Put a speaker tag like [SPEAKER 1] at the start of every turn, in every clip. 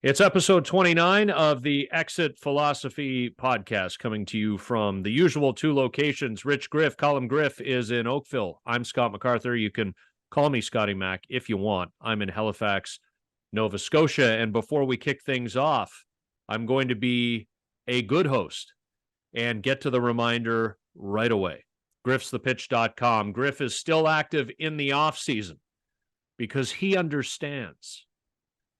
[SPEAKER 1] It's episode 29 of the Exit Philosophy podcast, coming to you from the usual two locations. Rich Griff, Colin Griff, is in Oakville. I'm Scott MacArthur. You can call me Scotty Mac if you want. I'm in Halifax, Nova Scotia. And before we kick things off, I'm going to be a good host and get to the reminder right away. GriffsThePitch.com. Griff is still active in the offseason because he understands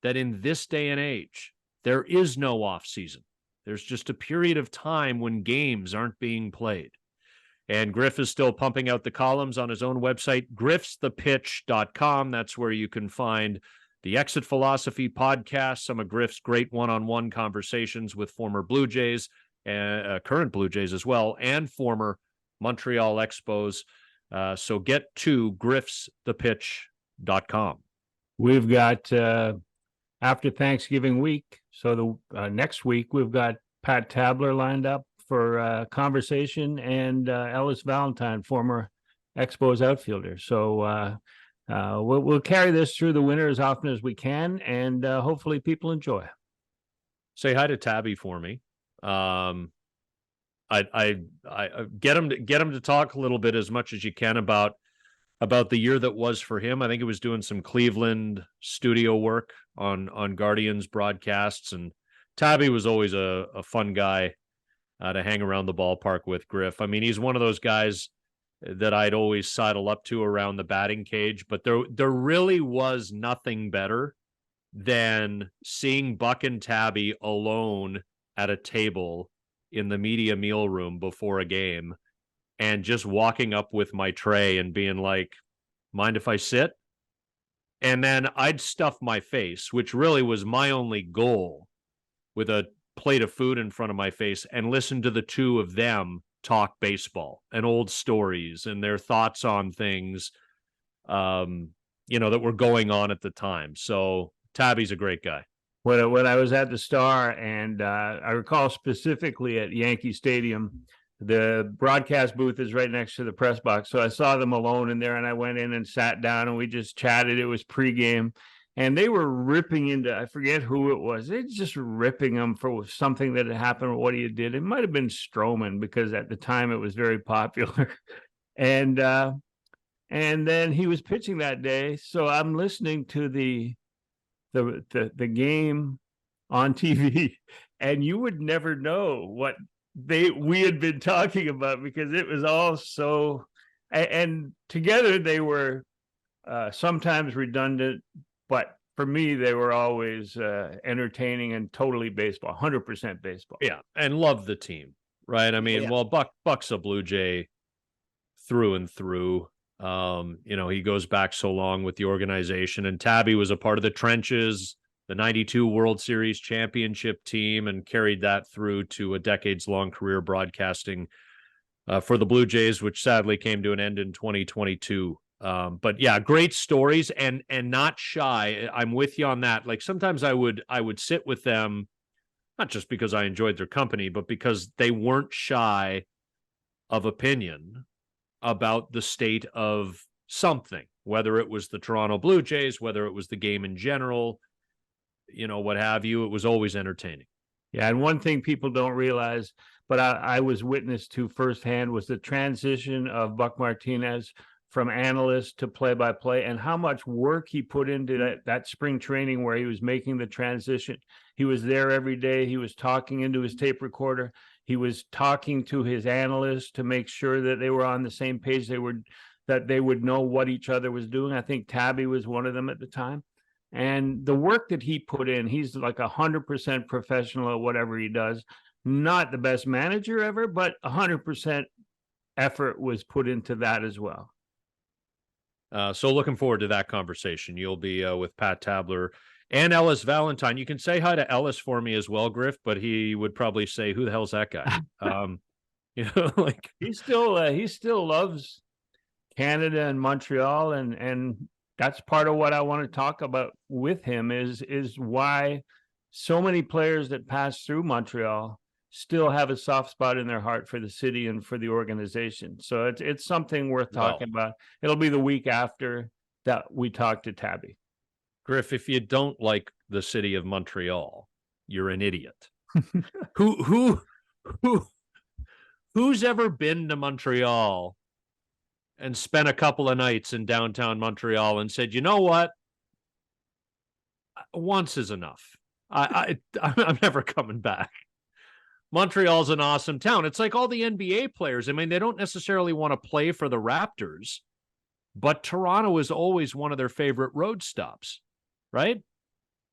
[SPEAKER 1] that in this day and age, there is no off season. There's just a period of time when games aren't being played. And Griff is still pumping out the columns on his own website, griffsthepitch.com. That's where you can find the Exit Philosophy podcast, some of Griff's great one-on-one conversations with former Blue Jays, current Blue Jays as well, and former Montreal Expos. So get to griffsthepitch.com.
[SPEAKER 2] We've got... after Thanksgiving week, so the next week, we've got Pat Tabler lined up for conversation and Ellis Valentine, former Expos outfielder. So we'll carry this through the winter as often as we can, and hopefully people enjoy.
[SPEAKER 1] Say hi to Tabby for me. I get him to talk a little bit as much as you can about the year that was for him. I think he was doing some Cleveland studio work on Guardians broadcasts, and Tabby was always a fun guy to hang around the ballpark with. Griff, I mean, he's one of those guys that I'd always sidle up to around the batting cage, but there really was nothing better than seeing Buck and Tabby alone at a table in the media meal room before a game, and just walking up with my tray and being like, mind if I sit? And then I'd stuff my face, which really was my only goal, with a plate of food in front of my face, and listen to the two of them talk baseball and old stories and their thoughts on things, that were going on at the time. So Tabby's a great guy.
[SPEAKER 2] When I was at the Star, and I recall specifically at Yankee Stadium, the broadcast booth is right next to the press box. So I saw them alone in there, and I went in and sat down, and we just chatted. It was pregame, and they were ripping into, I forget who it was. They just ripping him for something that had happened or what he did. It might have been Stroman, because at the time it was very popular. And then he was pitching that day. So I'm listening to the game on TV, and you would never know what we had been talking about, because it was all so, and together they were sometimes redundant, but for me they were always entertaining and totally baseball, 100% baseball.
[SPEAKER 1] Yeah, and love the team, right? I mean, well, Buck's a Blue Jay through and through. He goes back so long with the organization, and Tabby was a part of the trenches, the 92 World Series championship team, and carried that through to a decades-long career broadcasting for the Blue Jays, which sadly came to an end in 2022. But yeah, great stories, and not shy. I'm with you on that. Like, sometimes I would sit with them, not just because I enjoyed their company, but because they weren't shy of opinion about the state of something, whether it was the Toronto Blue Jays, whether it was the game in general, what have you. It was always entertaining.
[SPEAKER 2] Yeah, and one thing people don't realize, but I was witness to firsthand, was the transition of Buck Martinez from analyst to play-by-play, and how much work he put into that spring training where he was making the transition. He was there every day. He was talking into his tape recorder. He was talking to his analysts to make sure that they were on the same page. That they would know what each other was doing. I think Tabby was one of them at the time. And the work that he put in, he's like 100% professional at whatever he does. Not the best manager ever, but 100% effort was put into that as well.
[SPEAKER 1] So looking forward to that conversation. You'll be with Pat Tabler and Ellis Valentine. You can say hi to Ellis for me as well, Griff, but he would probably say, "Who the hell's that guy?" Like,
[SPEAKER 2] he still loves Canada and Montreal, and that's part of what I want to talk about with him is why so many players that pass through Montreal still have a soft spot in their heart for the city and for the organization. So it's something worth talking about. It'll be the week after that we talk to Tabby.
[SPEAKER 1] Griff, if you don't like the city of Montreal, you're an idiot. who who's ever been to Montreal and spent a couple of nights in downtown Montreal and said, you know what? Once is enough. I'm never coming back. Montreal's an awesome town. It's like all the NBA players. I mean, they don't necessarily want to play for the Raptors, but Toronto is always one of their favorite road stops, right?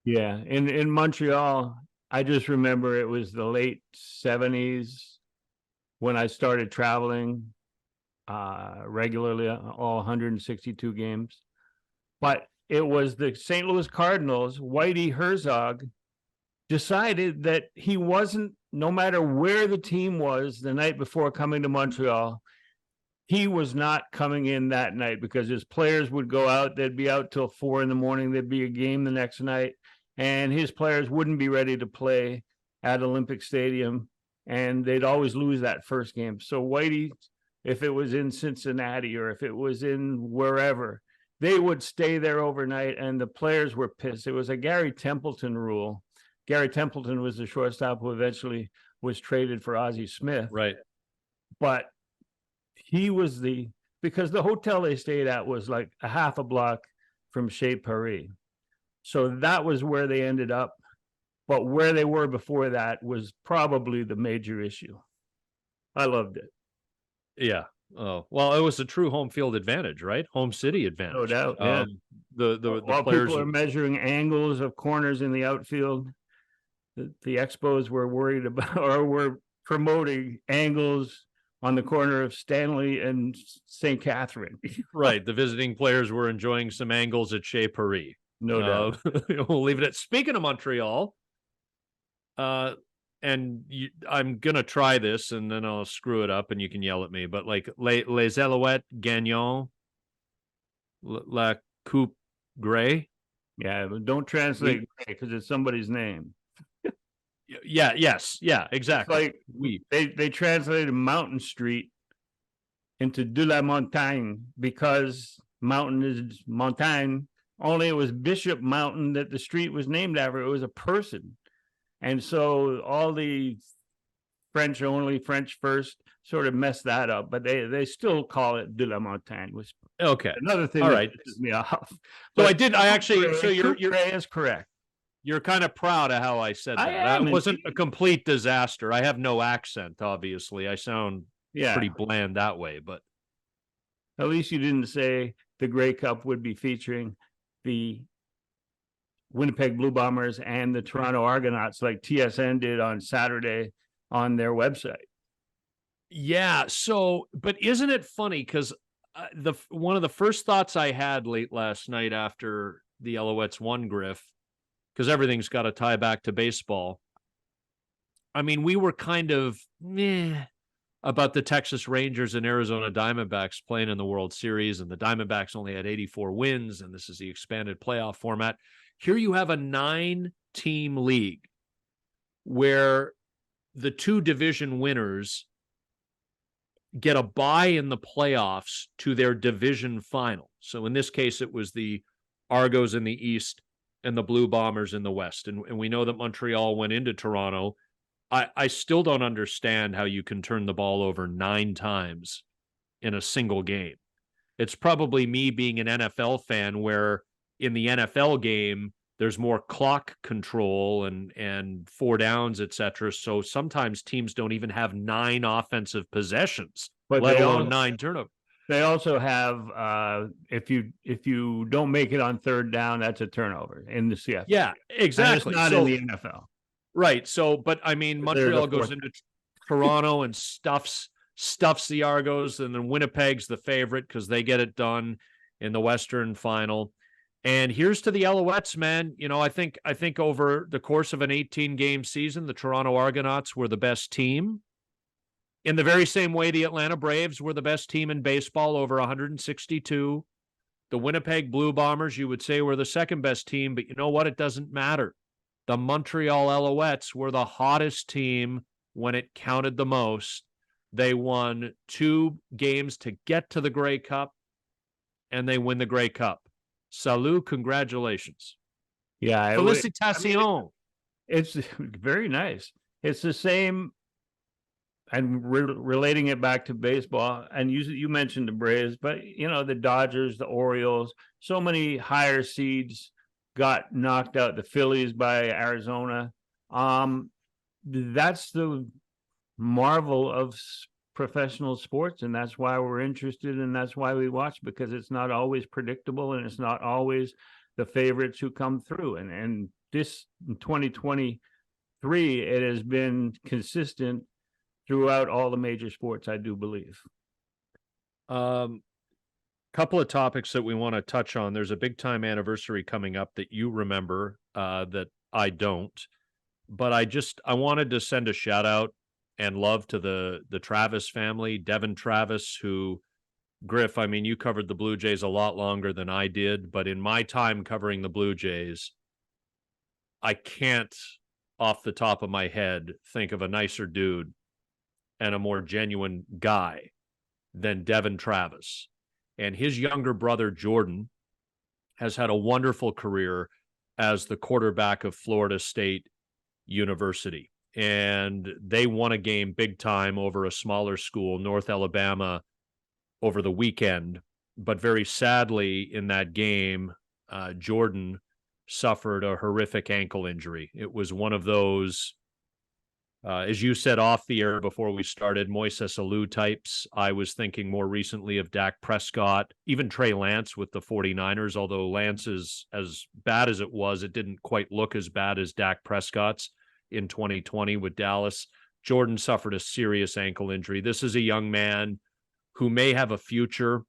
[SPEAKER 2] Yeah. In Montreal, I just remember it was the late 70s when I started traveling regularly, all 162 games. But it was the St. Louis Cardinals, Whitey Herzog, decided that he wasn't, no matter where the team was the night before coming to Montreal, he was not coming in that night because his players would go out. They'd be out till 4 a.m. There'd be a game the next night, and his players wouldn't be ready to play at Olympic Stadium, and they'd always lose that first game. So Whitey, if it was in Cincinnati or if it was in wherever, they would stay there overnight, and the players were pissed. It was a Gary Templeton rule. Gary Templeton was the shortstop who eventually was traded for Ozzie Smith.
[SPEAKER 1] Right.
[SPEAKER 2] But he was because the hotel they stayed at was like a half a block from Chez Paris. So that was where they ended up. But where they were before that was probably the major issue. I loved it.
[SPEAKER 1] Yeah. Oh, well, it was a true home field advantage, right? Home city advantage.
[SPEAKER 2] No doubt. Yeah.
[SPEAKER 1] The
[SPEAKER 2] While
[SPEAKER 1] players
[SPEAKER 2] people are measuring angles of corners in the outfield, the Expos were worried about, or were promoting angles on the corner of Stanley and St. Catherine.
[SPEAKER 1] Right. The visiting players were enjoying some angles at Chez Paris.
[SPEAKER 2] No doubt.
[SPEAKER 1] We'll leave it at. Speaking of Montreal, I'm gonna try this and then I'll screw it up and you can yell at me. But like les Alouettes gagnent la Coupe Grey.
[SPEAKER 2] Yeah, but don't translate because it's somebody's name.
[SPEAKER 1] Yeah. Yes. Yeah. Exactly.
[SPEAKER 2] It's like they translated Mountain Street into de la Montagne because mountain is montagne. Only it was Bishop Mountain that the street was named after. It was a person. And so all the French only, French first, sort of messed that up. But they still call it de la Montagne. Which
[SPEAKER 1] okay.
[SPEAKER 2] Another thing
[SPEAKER 1] all
[SPEAKER 2] that
[SPEAKER 1] right.
[SPEAKER 2] pisses me off.
[SPEAKER 1] So I actually. So you're
[SPEAKER 2] is correct.
[SPEAKER 1] You're kind of proud of how I said that. That wasn't a complete disaster. I have no accent, obviously. I sound pretty bland that way, but
[SPEAKER 2] at least you didn't say the Grey Cup would be featuring the Winnipeg Blue Bombers and the Toronto Argonauts like TSN did on Saturday on their website.
[SPEAKER 1] Yeah. So, but isn't it funny? Because one of the first thoughts I had late last night after the Alouettes won, Griff, because everything's got to tie back to baseball. I mean, we were kind of meh about the Texas Rangers and Arizona Diamondbacks playing in the World Series, and the Diamondbacks only had 84 wins, and this is the expanded playoff format. Here you have a 9-team league where the 2 division winners get a bye in the playoffs to their division final. So in this case, it was the Argos in the East and the Blue Bombers in the West. And we know that Montreal went into Toronto. I still don't understand how you can turn the ball over 9 times in a single game. It's probably me being an NFL fan where in the NFL game, there's more clock control and 4 downs, etc. So sometimes teams don't even have 9 offensive possessions, but let alone 9 turnovers.
[SPEAKER 2] They also have if you don't make it on 3rd down, that's a turnover in the CFL.
[SPEAKER 1] Yeah, exactly.
[SPEAKER 2] And it's not in the NFL.
[SPEAKER 1] Right. So, but I mean, Montreal goes into Toronto and stuffs the Argos, and then Winnipeg's the favorite because they get it done in the Western Final. And here's to the Alouettes, man. You know, I think over the course of an 18-game season, the Toronto Argonauts were the best team. In the very same way, the Atlanta Braves were the best team in baseball over 162. The Winnipeg Blue Bombers, you would say, were the second best team, but you know what? It doesn't matter. The Montreal Alouettes were the hottest team when it counted the most. They won 2 games to get to the Grey Cup, and they win the Grey Cup. Salut, congratulations.
[SPEAKER 2] Yeah, I mean,
[SPEAKER 1] Felicitación.
[SPEAKER 2] it's very nice. It's the same, and relating it back to baseball, and you mentioned the Braves, but the Dodgers, the Orioles, so many higher seeds got knocked out. The Phillies by Arizona. That's the marvel of professional sports, and that's why we're interested, and that's why we watch, because it's not always predictable, and it's not always the favorites who come through. And this 2023, it has been consistent throughout all the major sports, I do believe.
[SPEAKER 1] Couple of topics that we want to touch on. There's a big time anniversary coming up that you remember, that I don't, but I wanted to send a shout out and love to the Travis family, Devin Travis, who, Griff, I mean, you covered the Blue Jays a lot longer than I did, but in my time covering the Blue Jays, I can't, off the top of my head, think of a nicer dude and a more genuine guy than Devin Travis. And his younger brother, Jordan, has had a wonderful career as the quarterback of Florida State University. And they won a game big time over a smaller school, North Alabama, over the weekend. But very sadly, in that game, Jordan suffered a horrific ankle injury. It was one of those, as you said off the air before we started, Moises Alou types. I was thinking more recently of Dak Prescott, even Trey Lance with the 49ers, although Lance's, as bad as it was, it didn't quite look as bad as Dak Prescott's in 2020 with Dallas. Jordan suffered a serious ankle injury. This is a young man who may have a future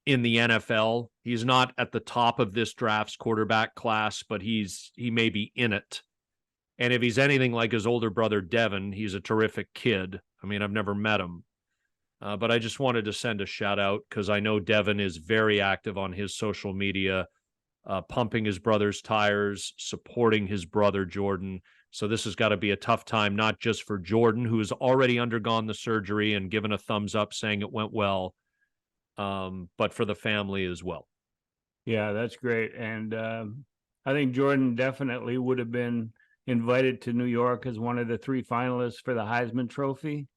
[SPEAKER 1] in the NFL. He's not at the top of this draft's quarterback class, but he may be in it. And if he's anything like his older brother, Devin, he's a terrific kid. I mean, I've never met him. But I just wanted to send a shout out because I know Devin is very active on his social media, pumping his brother's tires, supporting his brother, Jordan. So this has got to be a tough time, not just for Jordan, who has already undergone the surgery and given a thumbs up saying it went well, but for the family as well.
[SPEAKER 2] Yeah, that's great. And I think Jordan definitely would have been invited to New York as one of the 3 finalists for the Heisman Trophy,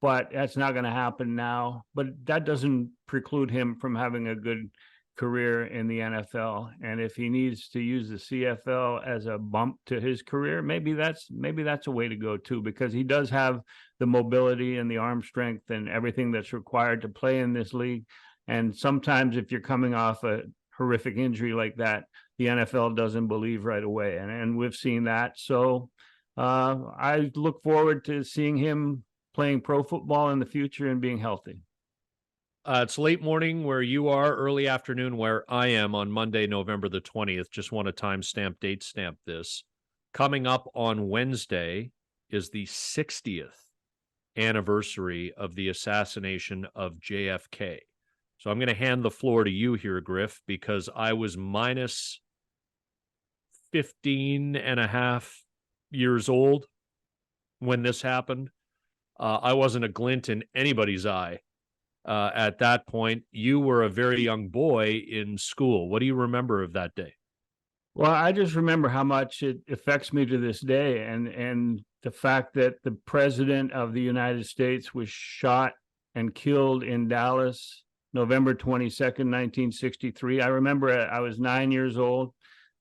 [SPEAKER 2] but that's not going to happen now. But that doesn't preclude him from having a good career in the NFL. And if he needs to use the CFL as a bump to his career, maybe that's a way to go too, because he does have the mobility and the arm strength and everything that's required to play in this league. And sometimes if you're coming off a horrific injury like that, the NFL doesn't believe right away. And we've seen that. So I look forward to seeing him playing pro football in the future and being healthy.
[SPEAKER 1] It's late morning where you are, early afternoon where I am on Monday, November the 20th. Just want to date stamp this. Coming up on Wednesday is the 60th anniversary of the assassination of JFK. So I'm going to hand the floor to you here, Griff, because I was minus 15 and a half years old when this happened. I wasn't a glint in anybody's eye. At that point, you were a very young boy in school. What do you remember of that day?
[SPEAKER 2] Well, I just remember how much it affects me to this day, and the fact that the president of the United States was shot and killed in Dallas, November 22nd, 1963. I remember I was 9 years old.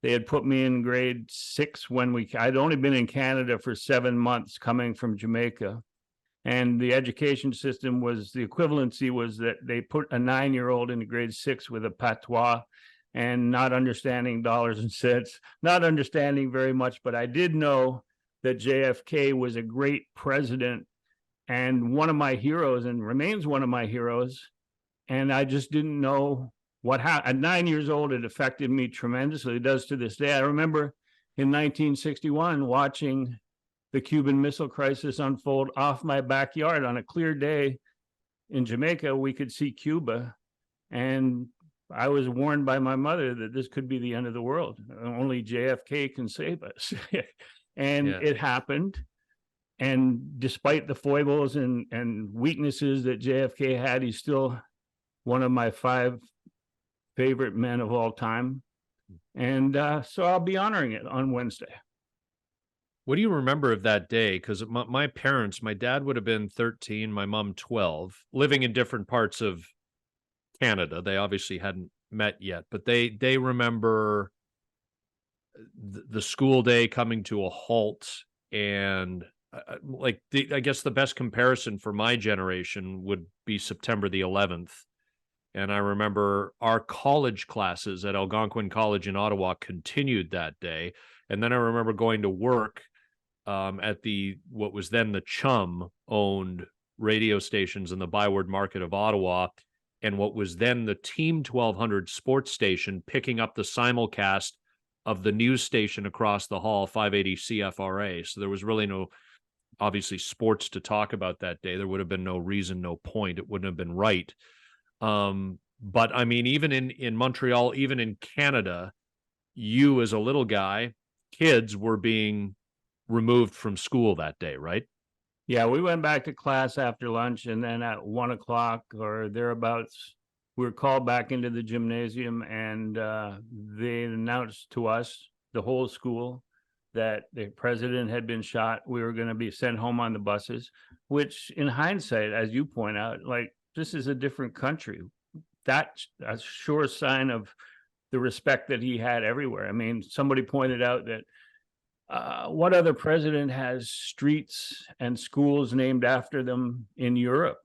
[SPEAKER 2] They had put me in grade 6 when I'd only been in Canada for 7 months coming from Jamaica. And the education system was, the equivalency was that they put a 9-year-old into grade 6 with a patois and not understanding dollars and cents, not understanding very much. But I did know that JFK was a great president and one of my heroes, and remains one of my heroes. And I just didn't know what happened. At 9 years old, it affected me tremendously. It does to this day. I remember in 1961 watching the Cuban Missile Crisis unfold off my backyard on a clear day in Jamaica. We could see Cuba, and I was warned by my mother that this could be the end of the world. Only JFK can save us. And It happened. And despite the foibles and weaknesses that JFK had, he's still one of my 5 favorite men of all time. And so I'll be honoring it on Wednesday.
[SPEAKER 1] What do you remember of that day? Because my parents, my dad would have been 13, my mom 12, living in different parts of Canada. They obviously hadn't met yet, but they remember the school day coming to a halt. And I guess the best comparison for my generation would be September the 11th. And I remember our college classes at Algonquin College in Ottawa continued that day. And then I remember going to work at what was then the Chum owned radio stations in the Byward Market of Ottawa, and what was then the Team 1200 sports station, picking up the simulcast of the news station across the hall, 580 CFRA. So there was really no, obviously, sports to talk about that day. There would have been no reason, no point. It wouldn't have been right. But I mean, even in Montreal, even in Canada, you as a little guy, kids were being removed from school that day, right?
[SPEAKER 2] Yeah, we went back to class after lunch, and then at 1 o'clock or thereabouts, we were called back into the gymnasium, and they announced to us, the whole school, that the president had been shot. We were going to be sent home on the buses, which in hindsight, as you point out, like, this is a different country. That's a sure sign of the respect that he had everywhere. I mean, somebody pointed out that what other president has streets and schools named after them in Europe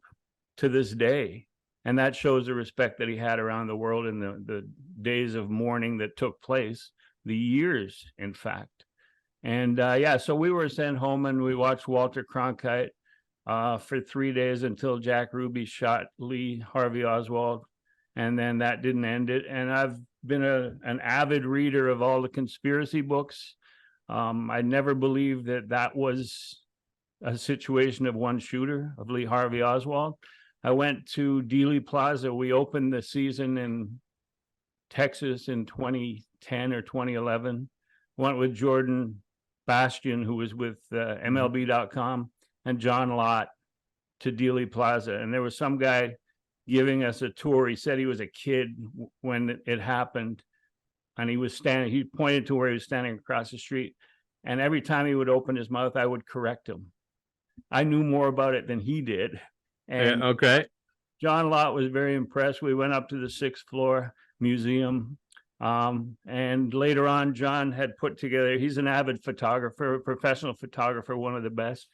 [SPEAKER 2] to this day? And that shows the respect that he had around the world in the days of mourning that took place, the years, in fact. And yeah, so we were sent home, and we watched Walter Cronkite for 3 days until Jack Ruby shot Lee Harvey Oswald. And then that didn't end it. And I've been an avid reader of all the conspiracy books. I never believed that was a situation of one shooter, of Lee Harvey Oswald. I went to Dealey Plaza. We opened the season in Texas in 2010 or 2011. Went with Jordan Bastian, who was with MLB.com, and John Lott to Dealey Plaza. And there was some guy giving us a tour. He said he was a kid when it happened. And he pointed to where he was standing across the street. And every time he would open his mouth, I would correct him. I knew more about it than he did. And
[SPEAKER 1] yeah, okay.
[SPEAKER 2] John Lott was very impressed. We went up to the 6th floor museum. And later on, John had put together, he's an avid photographer, a professional photographer, one of the best.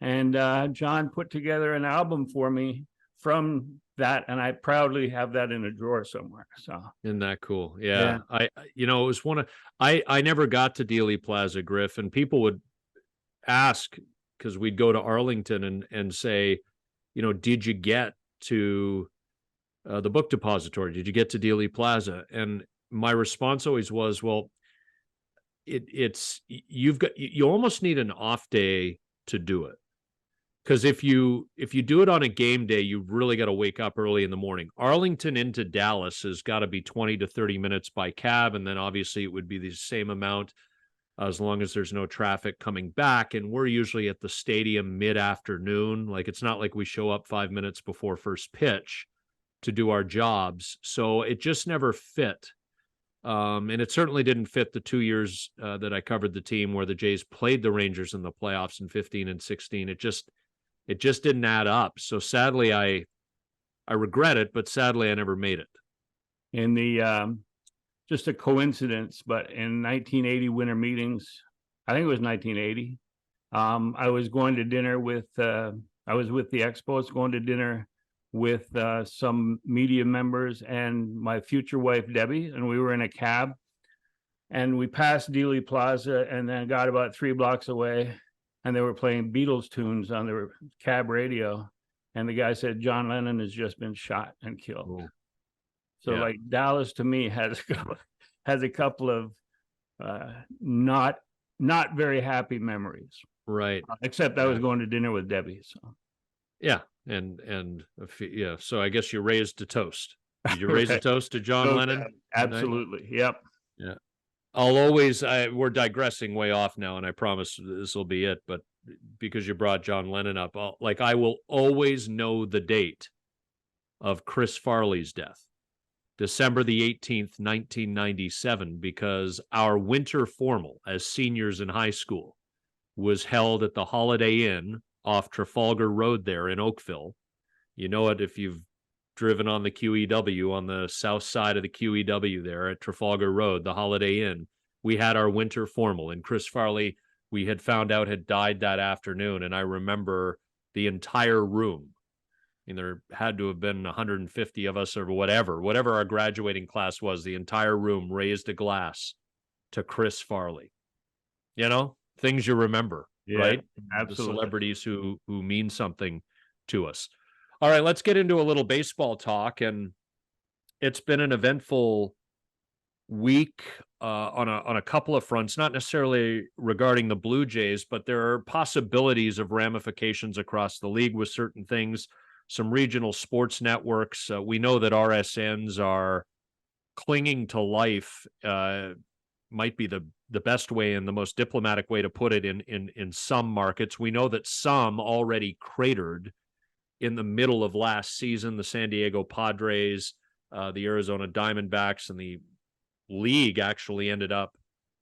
[SPEAKER 2] And John put together an album for me from that, and I proudly have that in a drawer somewhere. So
[SPEAKER 1] isn't that cool? Yeah. I it was I never got to Dealey Plaza, Griff, and people would ask, because we'd go to Arlington and say, did you get to the book depository? Did you get to Dealey Plaza? And my response always was, well, you almost need an off day to do it. Because if you do it on a game day, you've really got to wake up early in the morning. Arlington into Dallas has got to be 20 to 30 minutes by cab, and then obviously it would be the same amount as long as there's no traffic coming back. And we're usually at the stadium mid-afternoon. Like, it's not like we show up 5 minutes before first pitch to do our jobs. So it just never fit. And it certainly didn't fit the 2 years that I covered the team where the Jays played the Rangers in the playoffs in 15 and 16. It just didn't add up. So sadly, I regret it, but sadly, I never made it.
[SPEAKER 2] In the just a coincidence, but in 1980 winter meetings, I think it was 1980, I was going to dinner with I was with the Expos, going to dinner with some media members and my future wife Debbie, and we were in a cab, and we passed Dealey Plaza, and then got about 3 blocks away, and they were playing Beatles tunes on their cab radio. And the guy said, John Lennon has just been shot and killed. Cool. So yeah. Like, Dallas to me has a couple of not very happy memories.
[SPEAKER 1] Right.
[SPEAKER 2] Except I was going to dinner with Debbie. So
[SPEAKER 1] yeah. And yeah. So I guess you raised a toast. Did you raise a toast to John Lennon?
[SPEAKER 2] Absolutely. Tonight? Yep.
[SPEAKER 1] Yeah. I'll always, we're digressing way off now, and I promise this will be it, but because you brought John Lennon up, I will always know the date of Chris Farley's death. December the 18th, 1997, because our winter formal as seniors in high school was held at the Holiday Inn off Trafalgar Road there in Oakville. You know it if you've driven on the QEW, on the south side of the QEW there at Trafalgar Road, the Holiday Inn. We had our winter formal, and Chris Farley, we had found out, had died that afternoon. And I remember the entire room. I mean, there had to have been 150 of us or whatever our graduating class was. The entire room raised a glass to Chris Farley. You know, things you remember, right?
[SPEAKER 2] Absolutely.
[SPEAKER 1] The celebrities who mean something to us. All right, let's get into a little baseball talk. It's been an eventful week on a couple of fronts, not necessarily regarding the Blue Jays, but there are possibilities of ramifications across the league with certain things. Some regional sports networks. We know that RSNs are clinging to life. Might be the best way and the most diplomatic way to put it in some markets. We know that some already cratered in the middle of last season. The San Diego Padres, the Arizona Diamondbacks, and the league actually ended up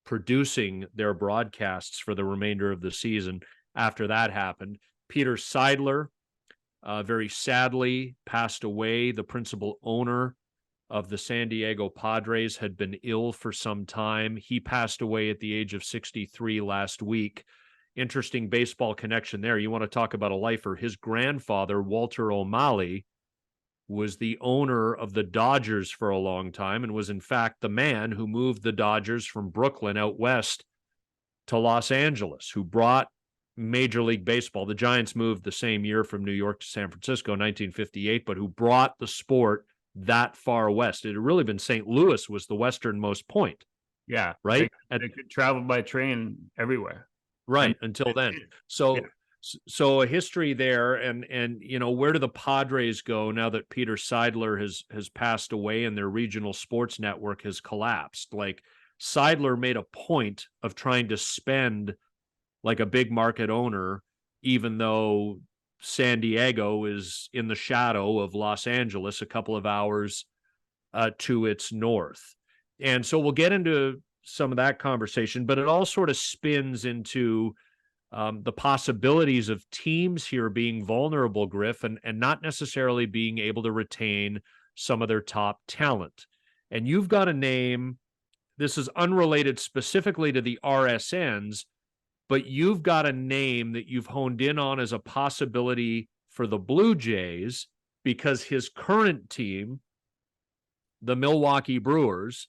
[SPEAKER 1] producing their broadcasts for the remainder of the season after that happened. Peter Seidler, very sadly passed away. The principal owner of the San Diego Padres had been ill for some time. He passed away at the age of 63 last week. Interesting baseball connection there. You want to talk about a lifer. His grandfather, Walter O'Malley, was the owner of the Dodgers for a long time and was, in fact, the man who moved the Dodgers from Brooklyn out west to Los Angeles, who brought Major League Baseball. The Giants moved the same year from New York to San Francisco, 1958, but who brought the sport that far west. It had really been St. Louis was the westernmost point.
[SPEAKER 2] Yeah.
[SPEAKER 1] Right?
[SPEAKER 2] They could travel by train everywhere.
[SPEAKER 1] Right. Until then. So a history there. And you know, where do the Padres go now that Peter Seidler has passed away and their regional sports network has collapsed? Like, Seidler made a point of trying to spend like a big market owner, even though San Diego is in the shadow of Los Angeles, a couple of hours to its north. And so we'll get into some of that conversation, but it all sort of spins into the possibilities of teams here being vulnerable, Griff, and not necessarily being able to retain some of their top talent. And you've got a name, this is unrelated specifically to the RSNs, but you've got a name that you've honed in on as a possibility for the Blue Jays because his current team, the Milwaukee Brewers,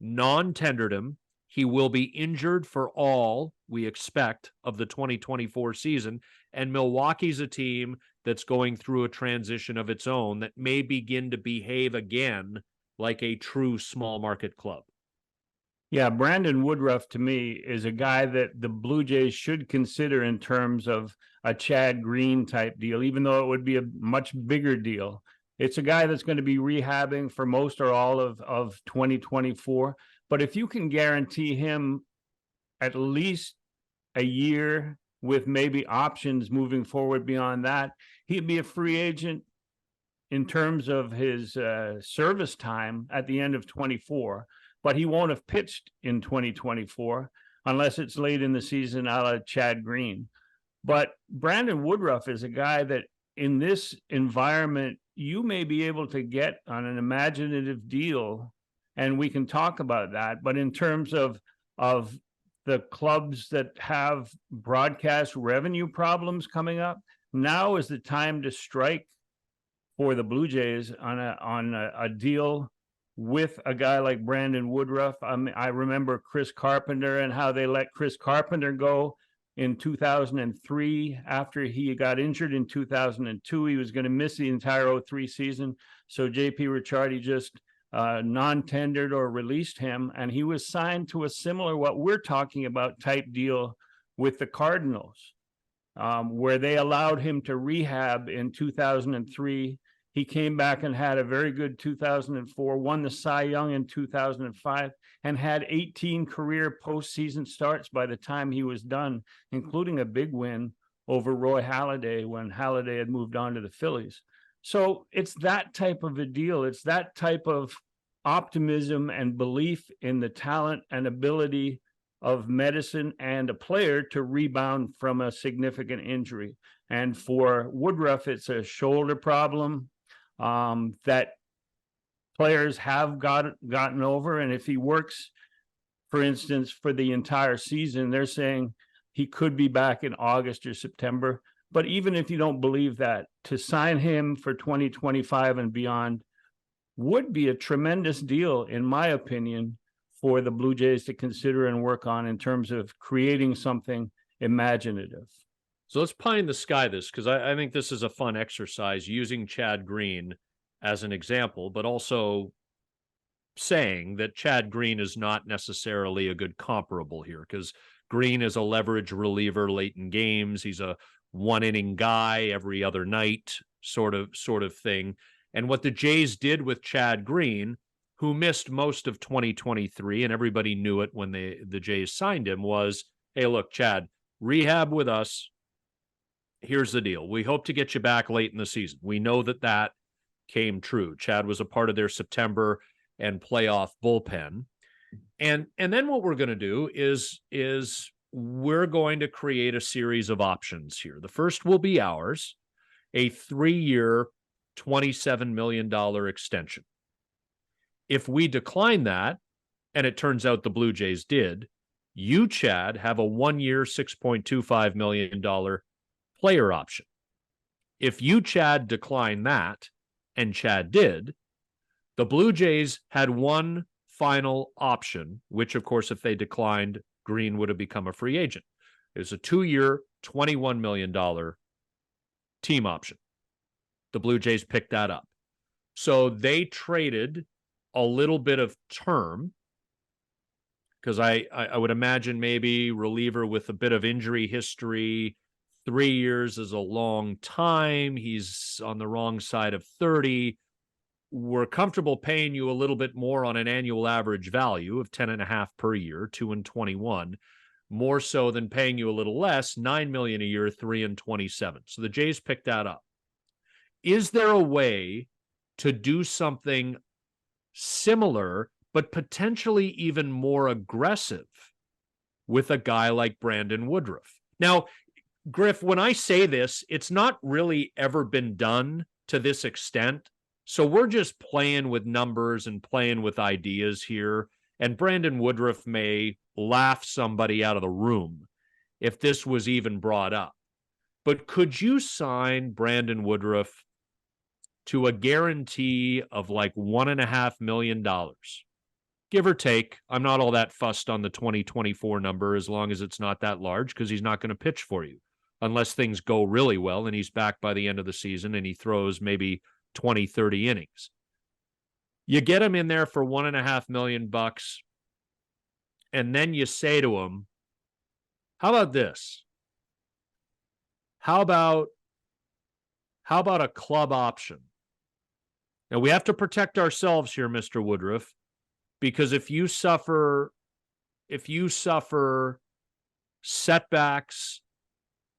[SPEAKER 1] non-tendered him. He will be injured for all, we expect, of the 2024 season. And Milwaukee's a team that's going through a transition of its own that may begin to behave again like a true small market club.
[SPEAKER 2] Yeah, Brandon Woodruff, to me, is a guy that the Blue Jays should consider in terms of a Chad Green type deal, even though it would be a much bigger deal. It's a guy that's going to be rehabbing for most or all of 2024. But if you can guarantee him at least a year with maybe options moving forward beyond that, he'd be a free agent in terms of his service time at the end of 24. But he won't have pitched in 2024 unless it's late in the season a la Chad Green. But Brandon Woodruff is a guy that in this environment, you may be able to get on an imaginative deal, and we can talk about that. But in terms of the clubs that have broadcast revenue problems coming up, now is the time to strike for the Blue Jays on a deal with a guy like Brandon Woodruff. I remember Chris Carpenter and how they let Chris Carpenter go in 2003 after he got injured in 2002. He was going to miss the entire 03 season. So JP Ricciardi just non-tendered or released him, and he was signed to a similar, what we're talking about, type deal with the Cardinals, where they allowed him to rehab in 2003. He came back and had a very good 2004, won the Cy Young in 2005, and had 18 career postseason starts by the time he was done, including a big win over Roy Halladay when Halladay had moved on to the Phillies. So it's that type of a deal. It's that type of optimism and belief in the talent and ability of medicine and a player to rebound from a significant injury. And for Woodruff, it's a shoulder problem that players have gotten over. And if he works, for instance, for the entire season, they're saying he could be back in August or September. But even if you don't believe that, to sign him for 2025 and beyond would be a tremendous deal, in my opinion, for the Blue Jays to consider and work on in terms of creating something imaginative.
[SPEAKER 1] So let's pie in the sky this, because I think this is a fun exercise, using Chad Green as an example, but also saying that Chad Green is not necessarily a good comparable here, because Green is a leverage reliever late in games. He's a one-inning guy every other night sort of thing. And what the Jays did with Chad Green, who missed most of 2023, and everybody knew it when the Jays signed him, was, hey, look, Chad, rehab with us. Here's the deal. We hope to get you back late in the season. We know that came true. Chad was a part of their September and playoff bullpen. And then what we're going to do is we're going to create a series of options here. The first will be ours, a 3-year, $27 million extension. If we decline that, and it turns out the Blue Jays did, you, Chad, have a 1-year, $6.25 million player option. If you, Chad, decline that, and Chad did, the Blue Jays had one final option, which, of course, if they declined, Green would have become a free agent. It was a 2-year, $21 million team option. The Blue Jays picked that up. So they traded a little bit of term, because I would imagine maybe reliever with a bit of injury history, 3 years is a long time. He's on the wrong side of 30. We're comfortable paying you a little bit more on an annual average value of 10.5 per year, 2 and 21, more so than paying you a little less, $9 million a year, 3 and 27. So the Jays picked that up. Is there a way to do something similar, but potentially even more aggressive with a guy like Brandon Woodruff? Now, Griff, when I say this, it's not really ever been done to this extent. So we're just playing with numbers and playing with ideas here. And Brandon Woodruff may laugh somebody out of the room if this was even brought up. But could you sign Brandon Woodruff to a guarantee of like $1.5 million? Give or take. I'm not all that fussed on the 2024 number as long as it's not that large, because he's not going to pitch for you unless things go really well and he's back by the end of the season and he throws maybe 20, 30 innings. You get him in there for $1.5 million, and then you say to him, how about this? How about a club option? Now, we have to protect ourselves here, Mr. Woodruff, because if you suffer setbacks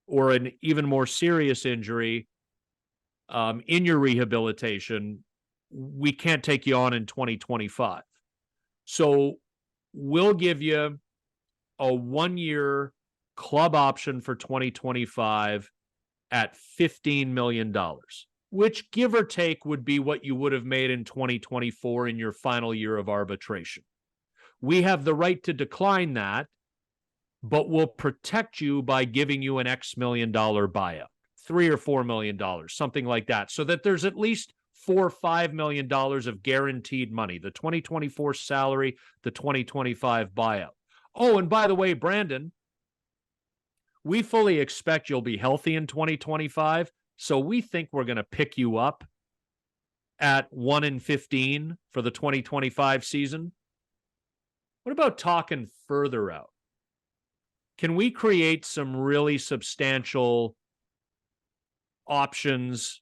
[SPEAKER 1] or an even more serious injury in your rehabilitation, we can't take you on in 2025. So we'll give you a 1-year club option for 2025 at $15 million, which, give or take, would be what you would have made in 2024 in your final year of arbitration. We have the right to decline that, but we'll protect you by giving you an X million dollar buyout, $3 or $4 million, something like that, so that there's at least $4 or $5 million of guaranteed money, the 2024 salary, the 2025 buyout. Oh, and by the way, Brandon, we fully expect you'll be healthy in 2025, so we think we're going to pick you up at 1 and 15 for the 2025 season. What about talking further out? Can we create some really substantial options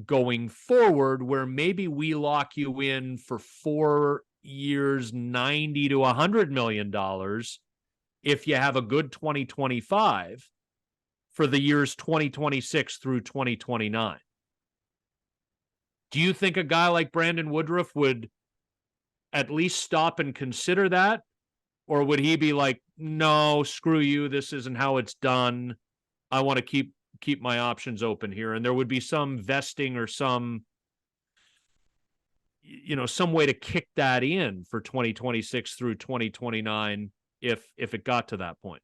[SPEAKER 1] going forward where maybe we lock you in for 4 years, $90 to $100 million if you have a good 2025 for the years 2026 through 2029? Do you think a guy like Brandon Woodruff would at least stop and consider that? Or would he be like, no, screw you, this isn't how it's done. I want to keep my options open here. And there would be some vesting or some way to kick that in for 2026 through 2029 if it got to that point.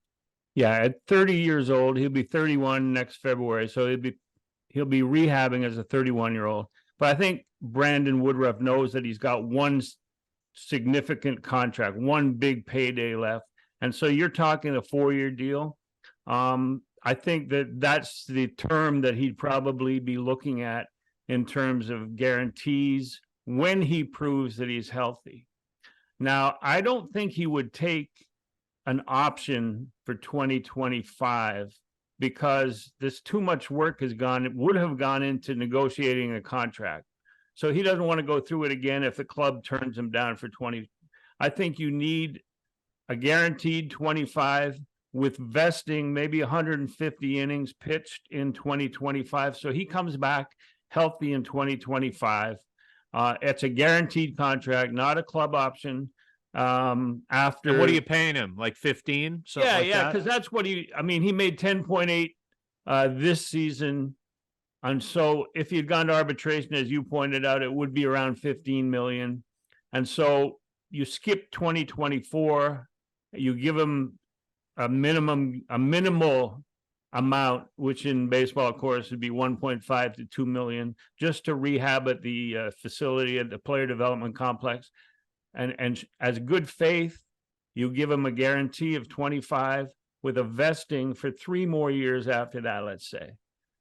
[SPEAKER 2] Yeah, at 30 years old, he'll be 31 next February, so he'll be rehabbing as a 31-year-old. But I think Brandon Woodruff knows that he's got one significant contract, one big payday left, and so you're talking a 4-year deal. I think that's the term that he'd probably be looking at in terms of guarantees when he proves that he's healthy. Now, I don't think he would take an option for 2025 because there's too much work would have gone into negotiating a contract. So he doesn't want to go through it again if the club turns him down for 20. I think you need a guaranteed 25 with vesting, maybe 150 innings pitched in 2025. So he comes back healthy in 2025. It's a guaranteed contract, not a club option. After,
[SPEAKER 1] and what are you paying him? Like 15?
[SPEAKER 2] Yeah, because that's what he made 10.8 this season. And so if he'd gone to arbitration, as you pointed out, it would be around 15 million. And so you skip 2024, you give him a minimal amount, which in baseball, of course, would be 1.5 to 2 million, just to rehab at the facility at the player development complex. And as good faith, you give him a guarantee of 25 with a vesting for 3 more years after that, let's say,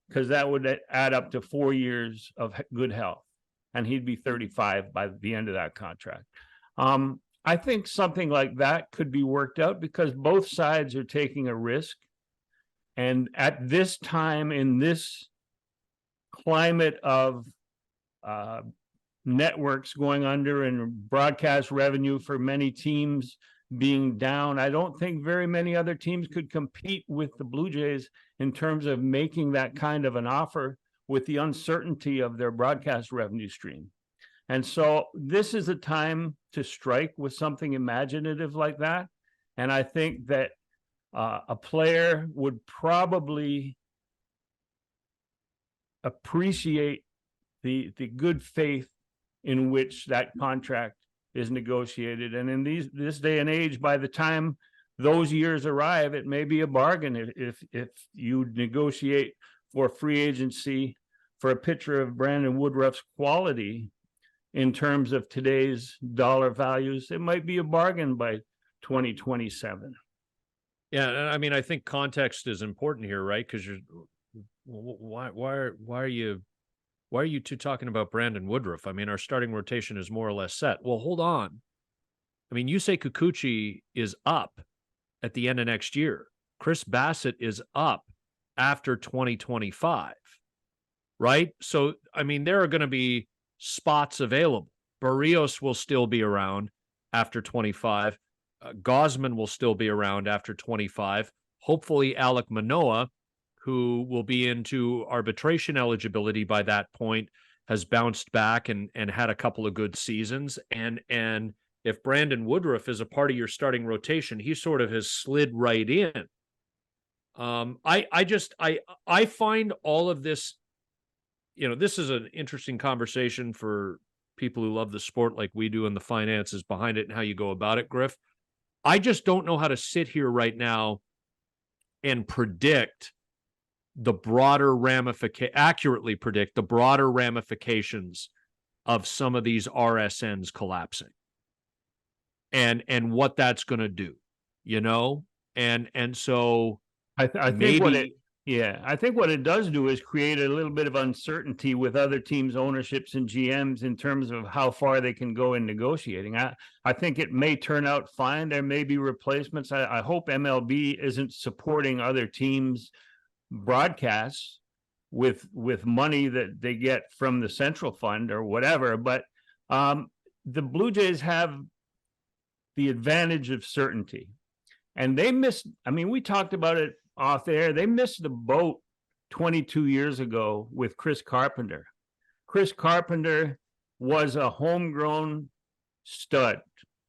[SPEAKER 2] because that would add up to 4 years of good health, and he'd be 35 by the end of that contract. I think something like that could be worked out because both sides are taking a risk. And at this time, in this climate of networks going under and broadcast revenue for many teams being down, I don't think very many other teams could compete with the Blue Jays in terms of making that kind of an offer with the uncertainty of their broadcast revenue stream. And so this is a time to strike with something imaginative like that. And I think that a player would probably appreciate the good faith in which that contract is negotiated. And in this day and age, by the time those years arrive, it may be a bargain if you negotiate for free agency for a pitcher of Brandon Woodruff's quality in terms of today's dollar values. It might be a bargain by 2027.
[SPEAKER 1] Yeah, I mean, I think context is important here, right? Because why are you two talking about Brandon Woodruff? I mean, our starting rotation is more or less set. Well, hold on. I mean, Yusei Kikuchi is up at the end of next year. Chris Bassett is up after 2025, right? So, I mean, there are going to be spots available. Barrios will still be around after 25. Gosman will still be around after 25. Hopefully, Alek Manoah, who will be into arbitration eligibility by that point, has bounced back and had a couple of good seasons. And if Brandon Woodruff is a part of your starting rotation, he sort of has slid right in. I find all of this, this is an interesting conversation for people who love the sport like we do and the finances behind it and how you go about it, Griff. I just don't know how to sit here right now and accurately predict the broader ramifications of some of these RSNs collapsing and what that's going to do, and so
[SPEAKER 2] I think I think what it does do is create a little bit of uncertainty with other teams' ownerships and GMs in terms of how far they can go in negotiating. I think it may turn out fine. There may be replacements. I hope MLB isn't supporting other teams' broadcasts with money that they get from the central fund or whatever. But the Blue Jays have the advantage of certainty. And they missed, we talked about it off air. They missed the boat 22 years ago with Chris Carpenter. Chris Carpenter was a homegrown stud.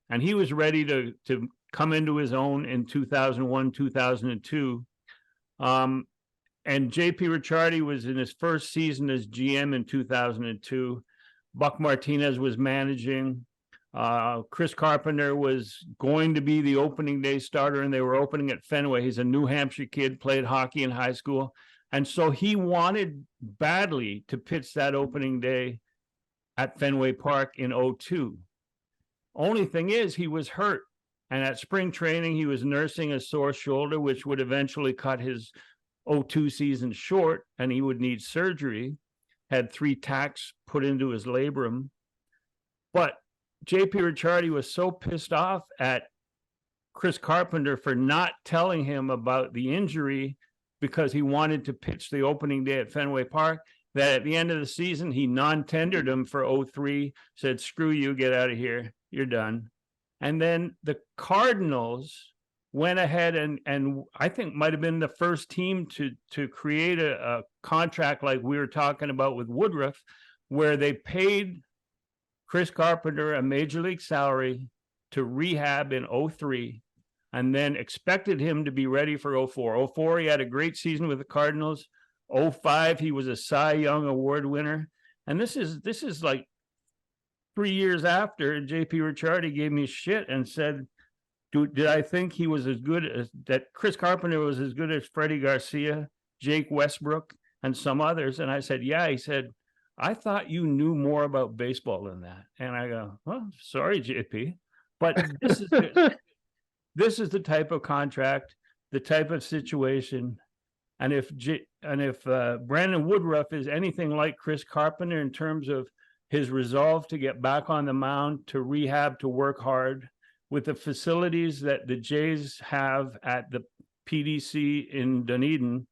[SPEAKER 2] And he was ready to come into his own in 2001, 2002. And JP Ricciardi was in his first season as GM in 2002. Buck Martinez was managing. Chris Carpenter was going to be the opening day starter, and they were opening at Fenway. He's a New Hampshire kid, played hockey in high school. And so he wanted badly to pitch that opening day at Fenway Park in 02. Only thing is, he was hurt. And at spring training, he was nursing a sore shoulder, which would eventually cut his 02 season short, and he would need surgery. Had 3 tacks put into his labrum. But JP Ricciardi was so pissed off at Chris Carpenter for not telling him about the injury because he wanted to pitch the opening day at Fenway Park, that at the end of the season, he non-tendered him for 03, said, screw you, get out of here, you're done. And then the Cardinals went ahead and I think might have been the first team to create a contract like we were talking about with Woodruff, where they paid Chris Carpenter a major league salary to rehab in 03, and then expected him to be ready for 04. 04, he had a great season with the Cardinals. 05, he was a Cy Young Award winner. And this is like 3 years after JP Ricciardi gave me shit and said, did I think he was as good as that? Chris Carpenter was as good as Freddie Garcia, Jake Westbrook, and some others. And I said, yeah. He said, I thought you knew more about baseball than that. And I go, well, sorry, JP, but this is the type of contract, the type of situation. And if Brandon Woodruff is anything like Chris Carpenter in terms of his resolve to get back on the mound, to rehab, to work hard, with the facilities that the Jays have at the PDC in Dunedin,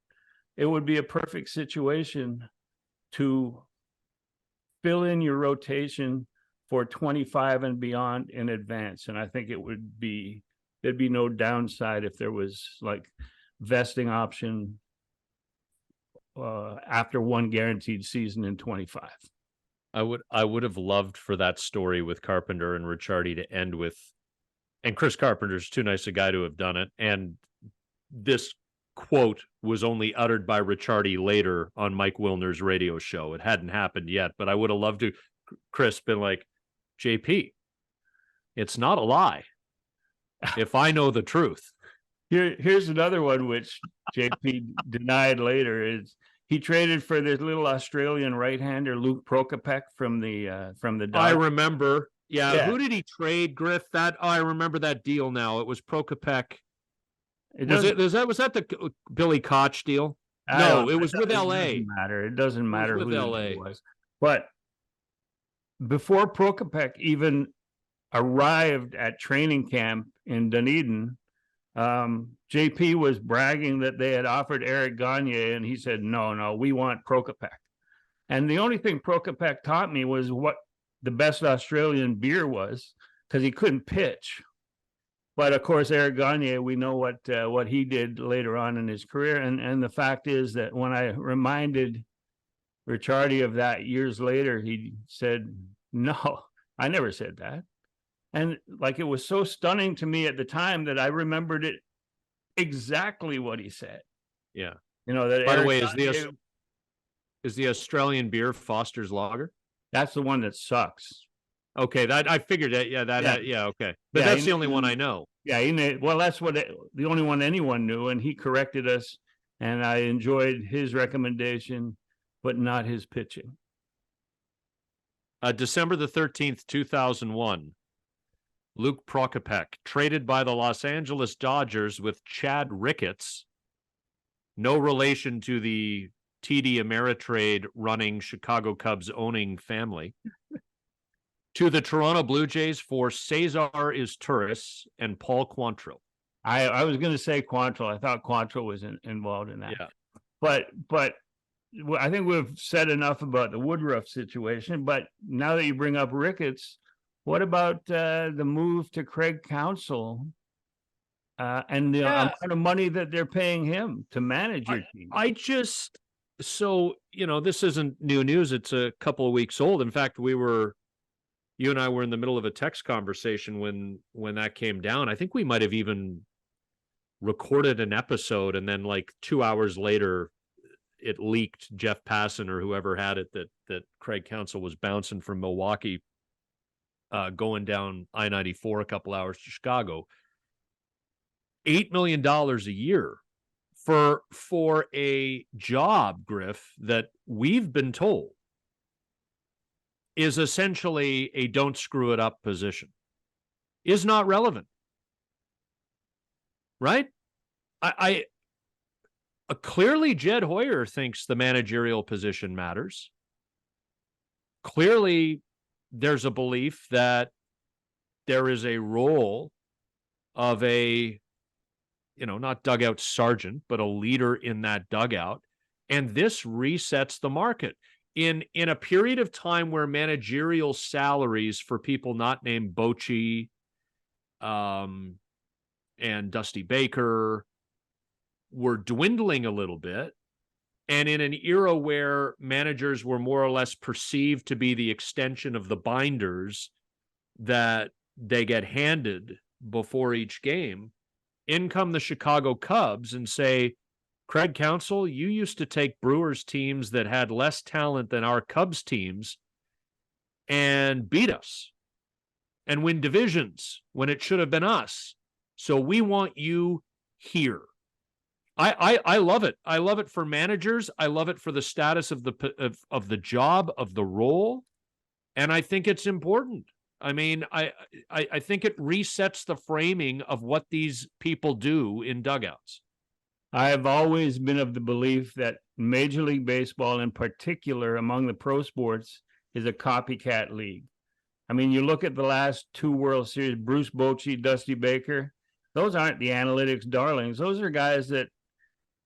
[SPEAKER 2] it would be a perfect situation to fill in your rotation for 25 and beyond in advance. And I think there'd be no downside if there was like vesting option after one guaranteed season in 25.
[SPEAKER 1] I would have loved for that story with Carpenter and Ricciardi to end with, and Chris Carpenter's too nice a guy to have done it. And this quote was only uttered by Ricciardi later on Mike Wilner's radio show. It hadn't happened yet, but I would have loved to, Chris, been like, JP, it's not a lie if I know the truth.
[SPEAKER 2] Here's another one which JP denied later. Is he traded for this little Australian right-hander Luke Prokopec from the Dodgers.
[SPEAKER 1] I remember. Yeah. Who did he trade, Griff? I remember that deal now. It was Prokopec. Was that the Billy Koch deal? No, it was with LA.
[SPEAKER 2] It doesn't matter
[SPEAKER 1] who
[SPEAKER 2] it was. But before Prokopec even arrived at training camp in Dunedin, JP was bragging that they had offered Eric Gagne, and he said, no, we want Prokopec. And the only thing Prokopec taught me was what the best Australian beer was, because he couldn't pitch. But of course, Eric Gagne, we know what he did later on in his career. And the fact is that when I reminded Ricciardi of that years later, he said, no, I never said that. And like, it was so stunning to me at the time that I remembered it exactly what he said.
[SPEAKER 1] Yeah.
[SPEAKER 2] You know, that
[SPEAKER 1] by
[SPEAKER 2] Eric
[SPEAKER 1] the way,
[SPEAKER 2] Gagne,
[SPEAKER 1] is the Australian beer Foster's Lager?
[SPEAKER 2] That's the one that sucks.
[SPEAKER 1] Okay, that I figured that. Yeah, okay. But that's the only one I know.
[SPEAKER 2] Yeah, well, that's the only one anyone knew, and he corrected us, and I enjoyed his recommendation, but not his pitching.
[SPEAKER 1] December the 13th, 2001. Luke Prokopec, traded by the Los Angeles Dodgers with Chad Ricketts, no relation to the TD Ameritrade running Chicago Cubs owning family, to the Toronto Blue Jays for Cesar Izturis and Paul Quantrill.
[SPEAKER 2] I was going to say Quantrill. I thought Quantrill was involved in that.
[SPEAKER 1] Yeah.
[SPEAKER 2] But I think we've said enough about the Woodruff situation. But now that you bring up Ricketts, what about the move to Craig Counsell and the amount of money that they're paying him to manage your team?
[SPEAKER 1] So, this isn't new news. It's a couple of weeks old. In fact, we were, you and I were in the middle of a text conversation when that came down. I think we might have even recorded an episode, and then like 2 hours later, it leaked. Jeff Passan or whoever had it that Craig Counsell was bouncing from Milwaukee, going down I-94 a couple hours to Chicago. $8 million a year for a job, Griff, that we've been told is essentially a don't screw it up position, is not relevant. Right? I clearly Jed Hoyer thinks the managerial position matters. Clearly there's a belief that there is a role of a, not dugout sergeant, but a leader in that dugout. And this resets the market. In a period of time where managerial salaries for people not named Bochy and Dusty Baker were dwindling a little bit, and in an era where managers were more or less perceived to be the extension of the binders that they get handed before each game, in come the Chicago Cubs and say, Craig Counsell, you used to take Brewers teams that had less talent than our Cubs teams and beat us and win divisions when it should have been us. So we want you here. I love it. I love it for managers. I love it for the status of the job, of the role. And I think it's important. I mean, I think it resets the framing of what these people do in dugouts.
[SPEAKER 2] I have always been of the belief that Major League Baseball, in particular among the pro sports, is a copycat league. I mean, you look at the last two World Series, Bruce Bochy, Dusty Baker, those aren't the analytics darlings. Those are guys that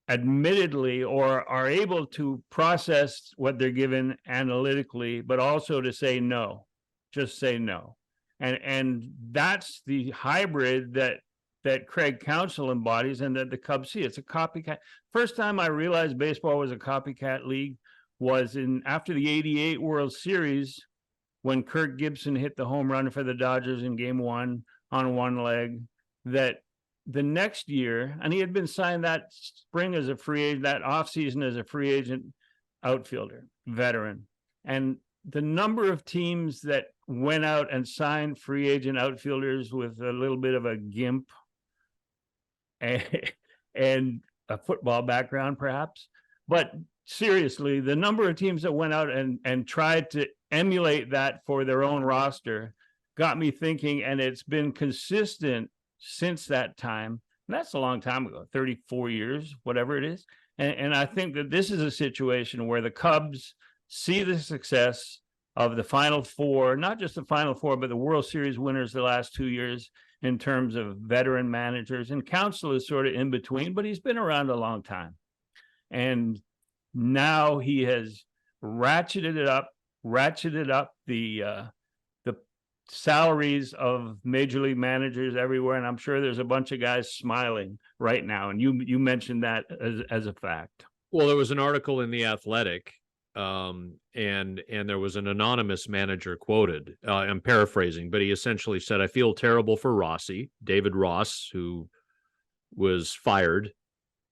[SPEAKER 2] admittedly or are able to process what they're given analytically, but also to say no, just say no. And that's the hybrid that Craig Counsell embodies and that the Cubs see. It's a copycat. First time I realized baseball was a copycat league was after the '88 World Series, when Kirk Gibson hit the home run for the Dodgers in Game 1 on one leg. That the next year, and he had been signed that spring as a free agent, that offseason as a free agent outfielder, veteran. And the number of teams that went out and signed free agent outfielders with a little bit of a gimp and a football background, perhaps. But seriously, the number of teams that went out and tried to emulate that for their own roster got me thinking, and it's been consistent since that time. And that's a long time ago, 34 years, whatever it is. And I think that this is a situation where the Cubs see the success of the Final Four, not just the Final Four, but the World Series winners the last 2 years in terms of veteran managers. And Counsell is sort of in between, but he's been around a long time. And now he has ratcheted up the salaries of major league managers everywhere. And I'm sure there's a bunch of guys smiling right now. And you mentioned that as a fact.
[SPEAKER 1] Well, there was an article in The Athletic, and there was an anonymous manager quoted. I'm paraphrasing, but he essentially said, I feel terrible for Rossi, David Ross, who was fired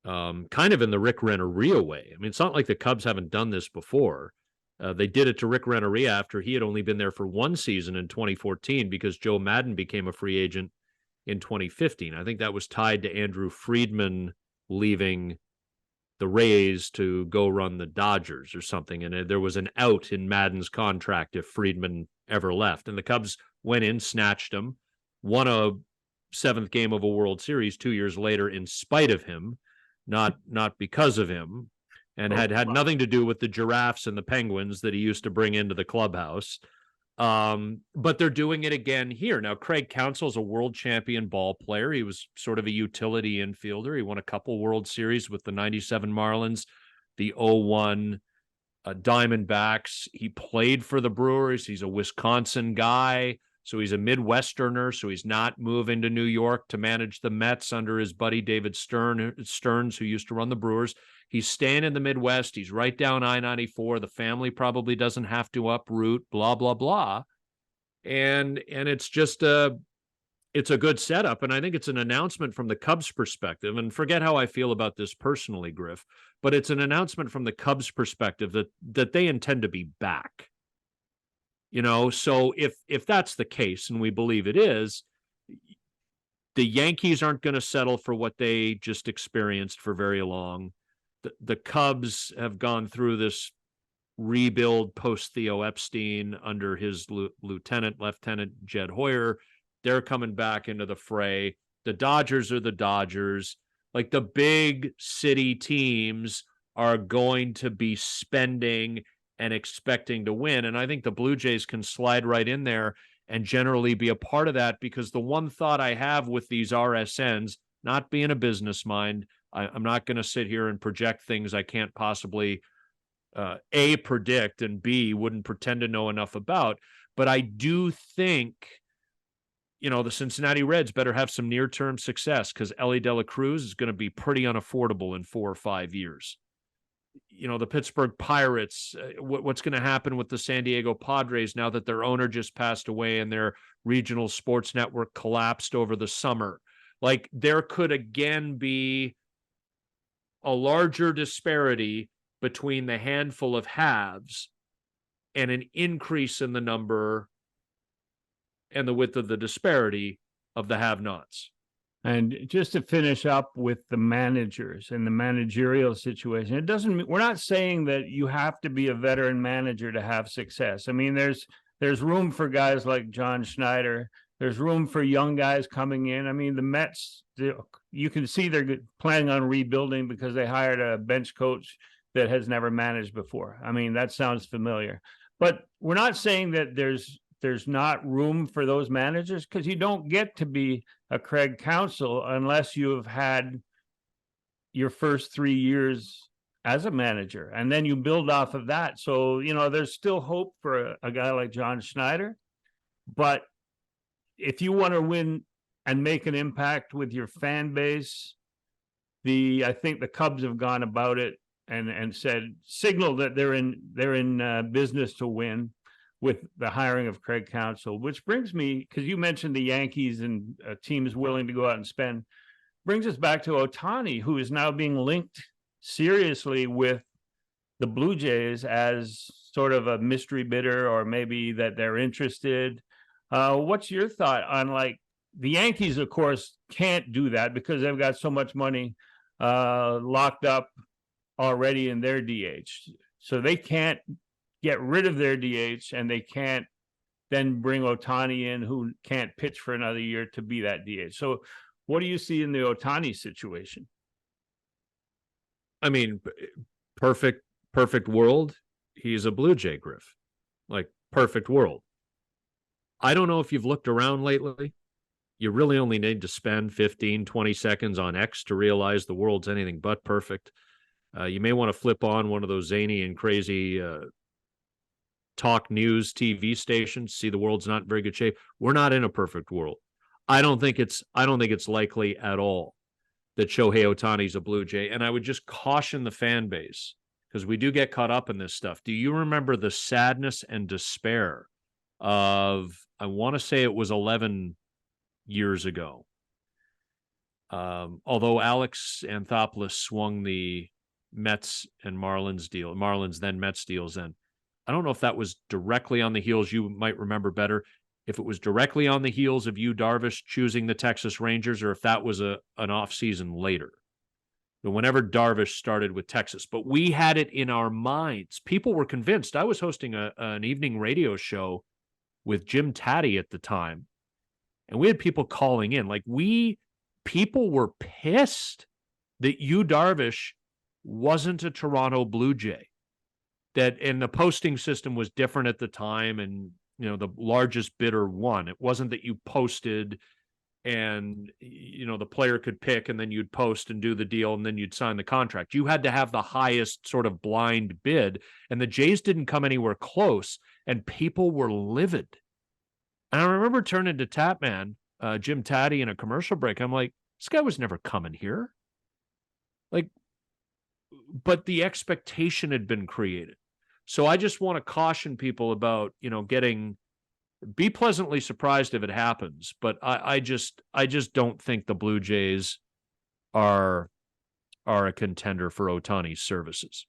[SPEAKER 1] kind of in the Rick Renteria way. I mean, it's not like the Cubs haven't done this before. They did it to Rick Renteria after he had only been there for one season in 2014 because Joe Maddon became a free agent in 2015. I think that was tied to Andrew Friedman leaving the Rays to go run the Dodgers or something. And there was an out in Maddon's contract if Friedman ever left. And the Cubs went in, snatched him, won a seventh game of a World Series 2 years later in spite of him, not because of him. And had nothing to do with the giraffes and the penguins that he used to bring into the clubhouse. But they're doing it again here. Now, Craig Counsell's a world champion ball player. He was sort of a utility infielder. He won a couple World Series with the 97 Marlins, the 01 Diamondbacks. He played for the Brewers. He's a Wisconsin guy. So he's a Midwesterner. So he's not moving to New York to manage the Mets under his buddy David Stearns, who used to run the Brewers. He's staying in the Midwest. He's right down I-94. The family probably doesn't have to uproot, blah, blah, blah. And it's just it's a good setup. And I think it's an announcement from the Cubs perspective, and forget how I feel about this personally, Griff, but it's an announcement from the Cubs perspective that they intend to be back. So if that's the case, and we believe it is, the Yankees aren't going to settle for what they just experienced for very long. The Cubs have gone through this rebuild post Theo Epstein under his Lieutenant Jed Hoyer. They're coming back into the fray. The Dodgers are the Dodgers. Like, the big city teams are going to be spending and expecting to win. And I think the Blue Jays can slide right in there and generally be a part of that, because the one thought I have with these RSNs, not being a business mind, I'm not going to sit here and project things I can't possibly A, predict, and B, wouldn't pretend to know enough about. But I do think, the Cincinnati Reds better have some near-term success, because Ellie De La Cruz is going to be pretty unaffordable in 4 or 5 years. The Pittsburgh Pirates, what's going to happen with the San Diego Padres now that their owner just passed away and their regional sports network collapsed over the summer? Like, there could again be a larger disparity between the handful of haves and an increase in the number and the width of the disparity of the have-nots.
[SPEAKER 2] And just to finish up with the managers and the managerial situation, we're not saying that you have to be a veteran manager to have success. I mean, there's room for guys like John Schneider. There's room for young guys coming in. I mean, the Mets, you can see they're planning on rebuilding because they hired a bench coach that has never managed before. I mean, that sounds familiar. But we're not saying that there's not room for those managers, because you don't get to be a Craig Counsell unless you have had your first 3 years as a manager, and then you build off of that. So, there's still hope for a guy like John Schneider. But if you want to win and make an impact with your fan base, I think the Cubs have gone about it and signaled that they're in business to win with the hiring of Craig Counsell, which brings me, because you mentioned the Yankees and teams willing to go out and spend, brings us back to Ohtani, who is now being linked seriously with the Blue Jays as sort of a mystery bidder, or maybe that they're interested. What's your thought on, like, the Yankees, of course, can't do that because they've got so much money locked up already in their DH. So they can't get rid of their DH, and they can't then bring Ohtani in, who can't pitch for another year, to be that DH. So what do you see in the Ohtani situation?
[SPEAKER 1] I mean, perfect world. He's a Blue Jay, Griff. Like, perfect world. I don't know if you've looked around lately. You really only need to spend 15, 20 seconds on X to realize the world's anything but perfect. You may want to flip on one of those zany and crazy talk news TV stations, see the world's not in very good shape. We're not in a perfect world. I don't think it's likely at all that Shohei Ohtani's a Blue Jay. And I would just caution the fan base, because we do get caught up in this stuff. Do you remember the sadness and despair of, I want to say it was 11 years ago, although Alex Anthopoulos swung the Mets and Marlins deal, Marlins then Mets deals in. I don't know if that was directly on the heels, you might remember better, if it was directly on the heels of Yu Darvish choosing the Texas Rangers, or if that was an offseason later. But whenever Darvish started with Texas. But we had it in our minds. People were convinced. I was hosting an evening radio show with Jim Taddy at the time, and we had people calling in. Like, people were pissed that Yu Darvish wasn't a Toronto Blue Jay. And the posting system was different at the time, and the largest bidder won. It wasn't that you posted and the player could pick, and then you'd post and do the deal, and then you'd sign the contract. You had to have the highest sort of blind bid, and the Jays didn't come anywhere close, and people were livid. And I remember turning to Tapman, Jim Taddy, in a commercial break. I'm like, this guy was never coming here. Like, but the expectation had been created. So I just want to caution people about, getting be pleasantly surprised if it happens. But I just don't think the Blue Jays are a contender for Ohtani's services.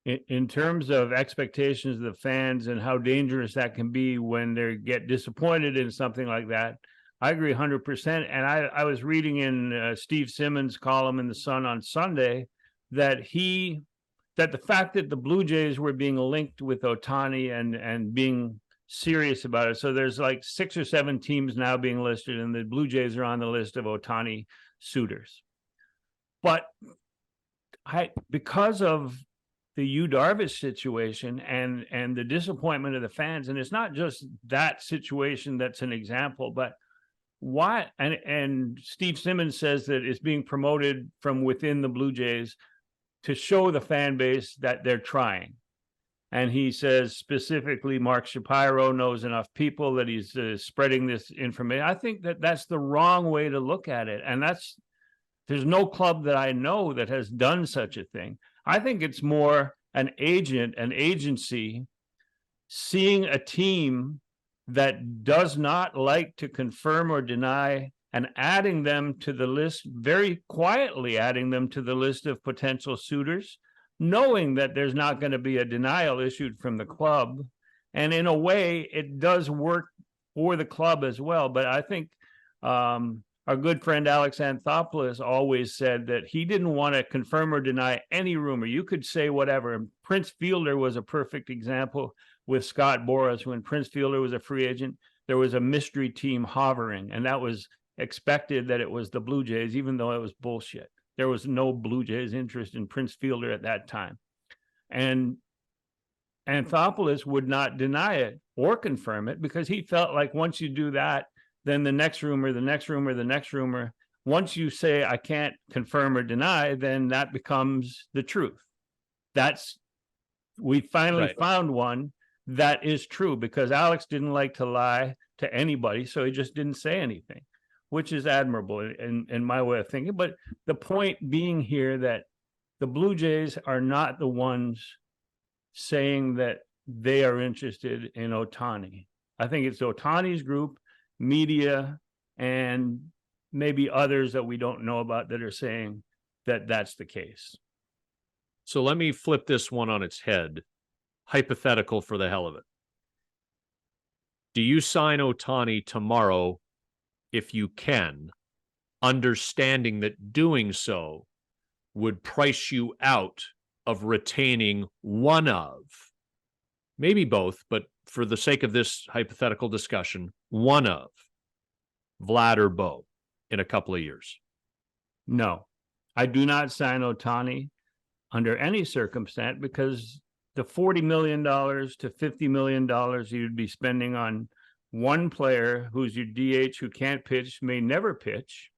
[SPEAKER 2] In terms of expectations of the fans and how dangerous that can be when they get disappointed in something like that, I agree 100%. And I was reading in Steve Simmons' column in the Sun on Sunday that the fact that the Blue Jays were being linked with Ohtani and being serious about it. So there's like 6 or 7 teams now being listed, and the Blue Jays are on the list of Ohtani suitors. But because of the Yu Darvish situation and the disappointment of the fans, and it's not just that situation that's an example, but why? And Steve Simmons says that it's being promoted from within the Blue Jays to show the fan base that they're trying. And he says specifically Mark Shapiro knows enough people that he's spreading this information. I think that that's the wrong way to look at it. And there's no club that I know that has done such a thing. I think it's more an agency seeing a team that does not like to confirm or deny and adding them to the list, very quietly adding them to the list of potential suitors, knowing that there's not going to be a denial issued from the club. And in a way, it does work for the club as well. But I think our good friend Alex Anthopoulos always said that he didn't want to confirm or deny any rumor. You could say whatever. And Prince Fielder was a perfect example with Scott Boras. When Prince Fielder was a free agent, there was a mystery team hovering, and that was expected that it was the Blue Jays, even though it was bullshit. There was no Blue Jays interest in Prince Fielder at that time. And Anthopoulos would not deny it or confirm it because he felt like once you do that, then the next rumor, once you say I can't confirm or deny, then that becomes the truth. We finally found one that is true, because Alex didn't like to lie to anybody, so he just didn't say anything, which is admirable in my way of thinking. But the point being here that the Blue Jays are not the ones saying that they are interested in Ohtani. I think it's Ohtani's group, media, and maybe others that we don't know about that are saying that that's the case.
[SPEAKER 1] So let me flip this one on its head. Hypothetical for the hell of it. Do you sign Ohtani tomorrow if you can, understanding that doing so would price you out of retaining one of, maybe both, but for the sake of this hypothetical discussion, one of Vlad or Bo in a couple of years?
[SPEAKER 2] No, I do not sign Ohtani under any circumstance, because the $40 million to $50 million you'd be spending on one player who's your DH who can't pitch, may never pitch,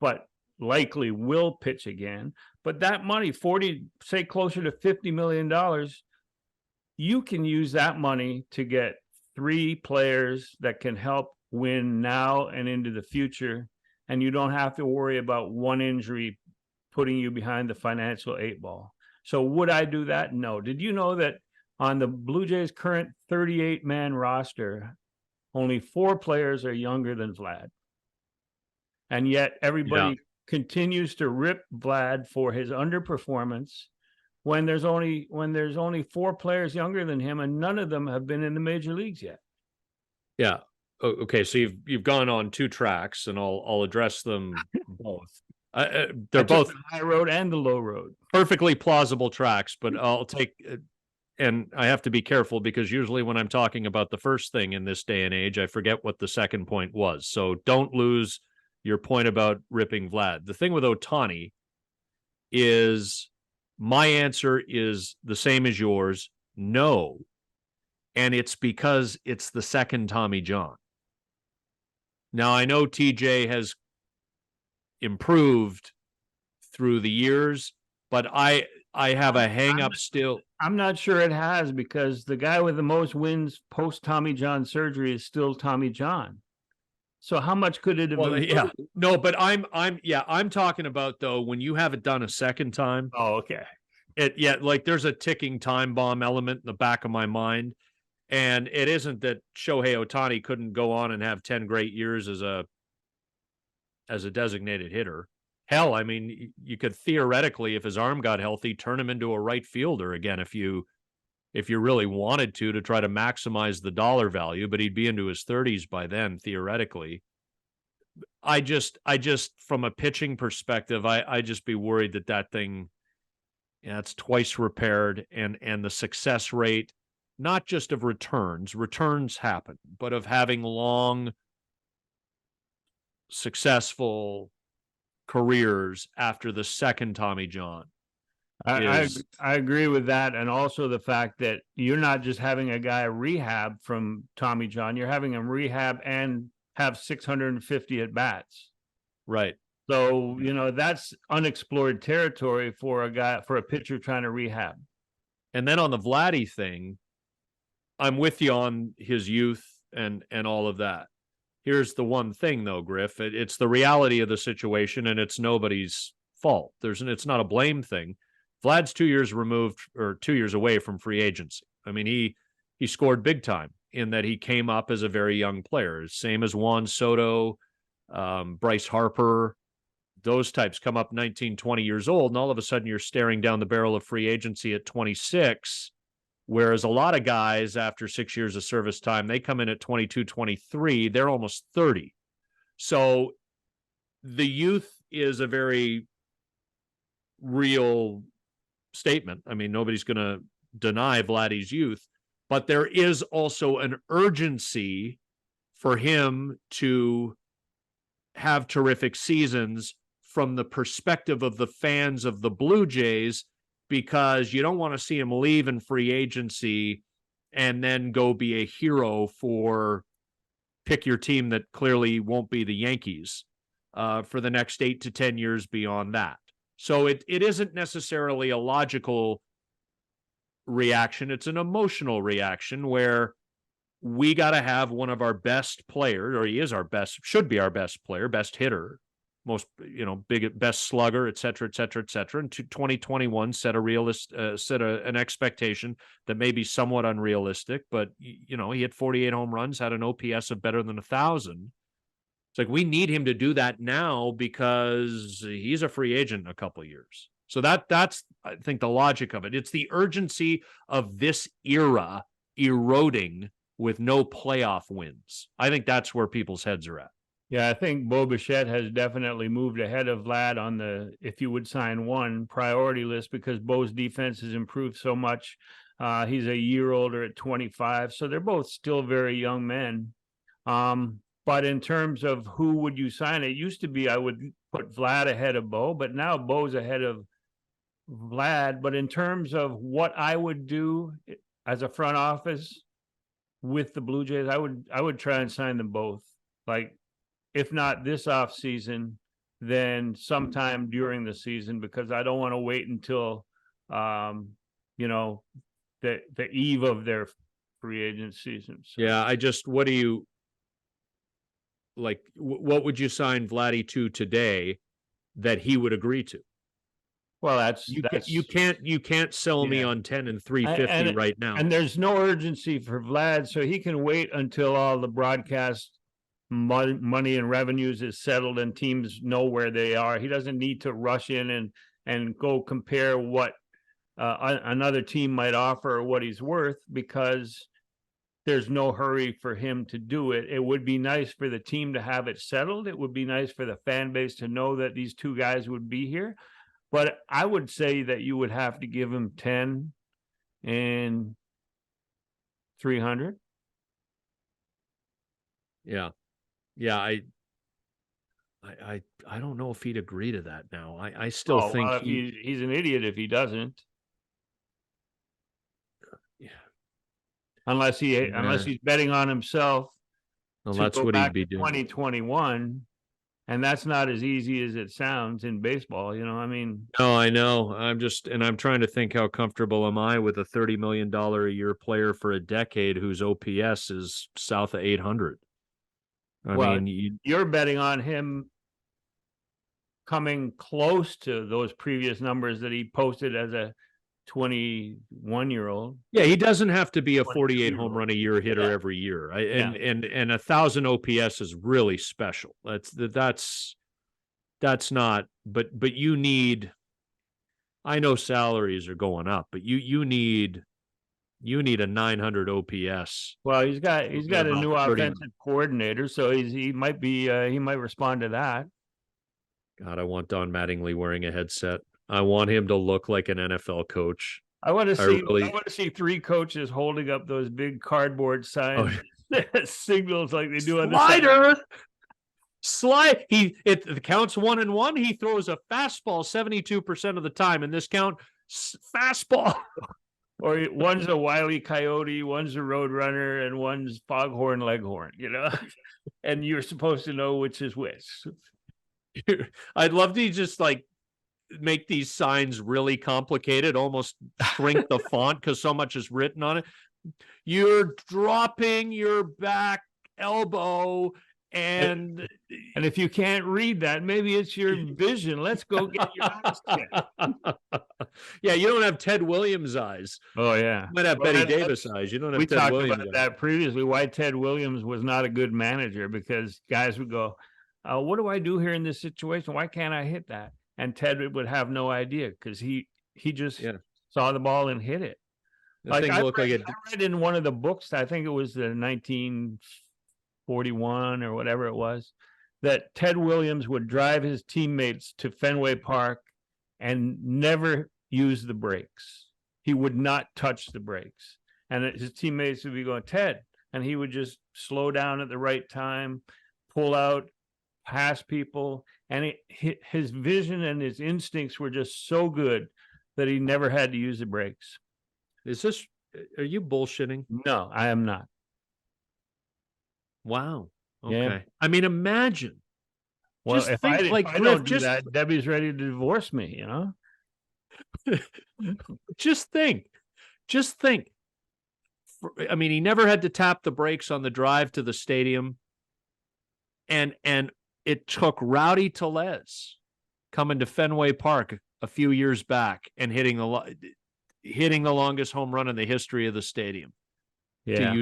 [SPEAKER 2] but likely will pitch again. But that money, say closer to $50 million, you can use that money to get 3 players that can help win now and into the future. And you don't have to worry about one injury putting you behind the financial 8 ball. So would I do that? No. Did you know that on the Blue Jays' current 38-man roster, only 4 players are younger than Vlad? And yet everybody continues to rip Vlad for his underperformance when there's only 4 players younger than him, and none of them have been in the major leagues yet.
[SPEAKER 1] Yeah. Okay. So you've gone on 2 tracks, and I'll address them both. They're both
[SPEAKER 2] the high road and the low road.
[SPEAKER 1] Perfectly plausible tracks, but I'll take, and I have to be careful because usually when I'm talking about the first thing in this day and age, I forget what the second point was. So don't lose your point about ripping Vlad. The thing with Ohtani is, my answer is the same as yours. No. And it's because it's the second Tommy John. Now, I know TJ has improved through the years, but I have a hang up still.
[SPEAKER 2] I'm not sure it has, because the guy with the most wins post Tommy John surgery is still Tommy John. So how much could it have been?
[SPEAKER 1] Yeah. No, but I'm talking about, though, when you have it done a second time.
[SPEAKER 2] Oh, okay.
[SPEAKER 1] Like there's a ticking time bomb element in the back of my mind. And it isn't that Shohei Ohtani couldn't go on and have 10 great years as a designated hitter. Hell, I mean, you could theoretically, if his arm got healthy, turn him into a right fielder again if you really wanted to try to maximize the dollar value, but he'd be into his 30s by then, theoretically. I just from a pitching perspective, I just be worried that thing, it's twice repaired, and the success rate, not just of returns happen, but of having long, successful careers after the second Tommy John.
[SPEAKER 2] I agree with that, and also the fact that you're not just having a guy rehab from Tommy John, you're having him rehab and have 650 at bats.
[SPEAKER 1] Right.
[SPEAKER 2] So, that's unexplored territory for a pitcher trying to rehab.
[SPEAKER 1] And then on the Vladdy thing, I'm with you on his youth and all of that. Here's the one thing, though, Griff. It's the reality of the situation, and it's nobody's fault. It's not a blame thing. Vlad's 2 years removed, or 2 years away from free agency. I mean, he scored big time in that he came up as a very young player, same as Juan Soto, Bryce Harper. Those types come up 19, 20 years old, and all of a sudden you're staring down the barrel of free agency at 26, whereas a lot of guys after 6 years of service time, they come in at 22, 23, they're almost 30. So the youth is a very real statement. I mean, nobody's going to deny Vladdy's youth, but there is also an urgency for him to have terrific seasons from the perspective of the fans of the Blue Jays, because you don't want to see him leave in free agency and then go be a hero for pick your team that clearly won't be the Yankees for the next 8 to 10 years beyond that. So it isn't necessarily a logical reaction. It's an emotional reaction where we got to have one of our best players, or he is our best, should be our best player, best hitter, most, best slugger, et cetera, et cetera, et cetera. And 2021 set an expectation that may be somewhat unrealistic, but he hit 48 home runs, had an OPS of better than 1,000. It's like, we need him to do that now because he's a free agent in a couple of years. So that's, I think, the logic of it. It's the urgency of this era eroding with no playoff wins. I think that's where people's heads are at.
[SPEAKER 2] Yeah, I think Bo Bichette has definitely moved ahead of Vlad on the, if you would sign one, priority list, because Bo's defense has improved so much. He's a year older at 25, so they're both still very young men. But in terms of who would you sign, it used to be I would put Vlad ahead of Bo, but now Bo's ahead of Vlad. But in terms of what I would do as a front office with the Blue Jays, I would try and sign them both. Like, if not this off season, then sometime during the season, because I don't want to wait until the eve of their free agent season. So.
[SPEAKER 1] Yeah, what do you like? What would you sign Vladdy to today that he would agree to?
[SPEAKER 2] Well,
[SPEAKER 1] you can't sell me on 10 and 350 right now.
[SPEAKER 2] And there's no urgency for Vlad, so he can wait until all the broadcast money and revenues is settled and teams know where they are. He doesn't need to rush in and go compare what another team might offer or what he's worth, because there's no hurry for him to do it. It would be nice for the team to have it settled. It would be nice for the fan base to know that these two guys would be here. But I would say that you would have to give him 10 and 300.
[SPEAKER 1] Yeah. Yeah, I don't know if he'd agree to that now. I still think
[SPEAKER 2] he's an idiot if he doesn't.
[SPEAKER 1] Yeah.
[SPEAKER 2] Unless he's betting on himself.
[SPEAKER 1] Well, that's what he'd be doing.
[SPEAKER 2] 2021, and that's not as easy as it sounds in baseball. I mean.
[SPEAKER 1] No, I know. I'm trying to think, how comfortable am I with a $30 million a year player for a decade whose OPS is south of 800? I mean,
[SPEAKER 2] you're betting on him coming close to those previous numbers that he posted as a 21-year-old.
[SPEAKER 1] Yeah, he doesn't have to be a 48 home
[SPEAKER 2] 22-year-old.
[SPEAKER 1] run a year hitter
[SPEAKER 2] Yeah.
[SPEAKER 1] every year.
[SPEAKER 2] Yeah.
[SPEAKER 1] And 1,000 OPS is really special. That's not. But you need. I know salaries are going up, but you need a 900 OPS.
[SPEAKER 2] Well, he's got a new
[SPEAKER 1] 30.
[SPEAKER 2] offensive coordinator, so he might respond to that.
[SPEAKER 1] God, I want Don Mattingly wearing a headset. I want him to look like an NFL coach.
[SPEAKER 2] I want to
[SPEAKER 1] really...
[SPEAKER 2] see 3 coaches holding up those big cardboard signs that signals like they do on the
[SPEAKER 1] slider. Slide. It counts 1-1. He throws a fastball 72% of the time. In this count, fastball.
[SPEAKER 2] Or one's a Wile E. Coyote, one's a road runner, and one's foghorn leghorn, and you're supposed to know which is which.
[SPEAKER 1] I'd love to just like make these signs really complicated, almost shrink the font because so much is written on it. You're dropping your back elbow, and
[SPEAKER 2] if you can't read that, maybe it's your vision. Let's go get your eyes checked.
[SPEAKER 1] Yeah, you don't have Ted Williams eyes.
[SPEAKER 2] Oh yeah,
[SPEAKER 1] you might have Betty Davis eyes. You don't have.
[SPEAKER 2] We
[SPEAKER 1] Ted
[SPEAKER 2] talked
[SPEAKER 1] Williams
[SPEAKER 2] about
[SPEAKER 1] eyes.
[SPEAKER 2] that previously. Why Ted Williams was not a good manager, because guys would go, "What do I do here in this situation? Why can't I hit that?" And Ted would have no idea because he just saw the ball and hit it.
[SPEAKER 1] I read
[SPEAKER 2] in one of the books, I think it was the 1941 or whatever it was, that Ted Williams would drive his teammates to Fenway Park and never use the brakes. He would not touch the brakes. And his teammates would be going, "Ted," and he would just slow down at the right time, pull out, pass people. And his vision and his instincts were just so good that he never had to use the brakes.
[SPEAKER 1] Are you bullshitting?
[SPEAKER 2] No, I am not.
[SPEAKER 1] Wow. Okay.
[SPEAKER 2] Yeah.
[SPEAKER 1] I mean, imagine.
[SPEAKER 2] Well,
[SPEAKER 1] just
[SPEAKER 2] if
[SPEAKER 1] think,
[SPEAKER 2] I don't do that, Debbie's ready to divorce me,
[SPEAKER 1] Just think. I mean, he never had to tap the brakes on the drive to the stadium. And it took Rowdy Tellez coming to Fenway Park a few years back and hitting the longest home run in the history of the stadium to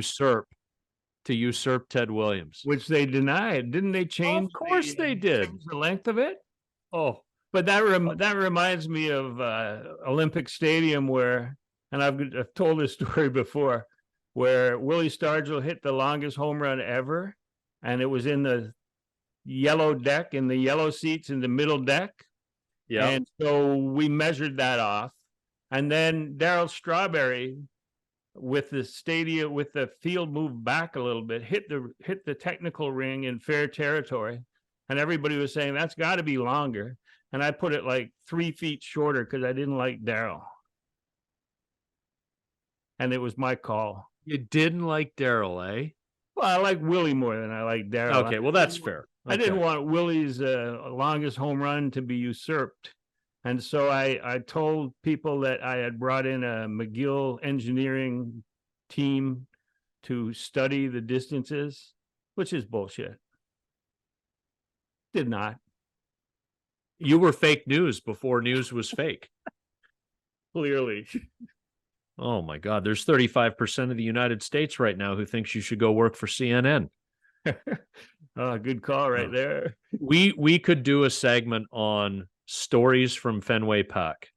[SPEAKER 1] usurp Ted Williams,
[SPEAKER 2] which they denied. Didn't they change?
[SPEAKER 1] Of course they did.
[SPEAKER 2] The length of it.
[SPEAKER 1] Oh,
[SPEAKER 2] but that reminds me of Olympic Stadium, where, and I've told this story before, where Willie Stargell hit the longest home run ever, and it was in the yellow deck, in the yellow seats in the middle deck.
[SPEAKER 1] Yeah.
[SPEAKER 2] And so we measured that off. And then Darryl Strawberry, with the field moved back a little bit, hit the technical ring in fair territory. And everybody was saying that's got to be longer. And I put it like 3 feet shorter because I didn't like Darryl. And it was my call.
[SPEAKER 1] You didn't like Darryl, eh?
[SPEAKER 2] Well, I like Willie more than I like Darryl.
[SPEAKER 1] Okay, well, that's fair.
[SPEAKER 2] I didn't want Willie's longest home run to be usurped. And so I told people that I had brought in a McGill engineering team to study the distances, which is bullshit. Did not.
[SPEAKER 1] You were fake news before news was fake.
[SPEAKER 2] Clearly.
[SPEAKER 1] Oh, my God. There's 35% of the United States right now who thinks you should go work for CNN.
[SPEAKER 2] Oh, good call right there.
[SPEAKER 1] We could do a segment on stories from Fenway Park.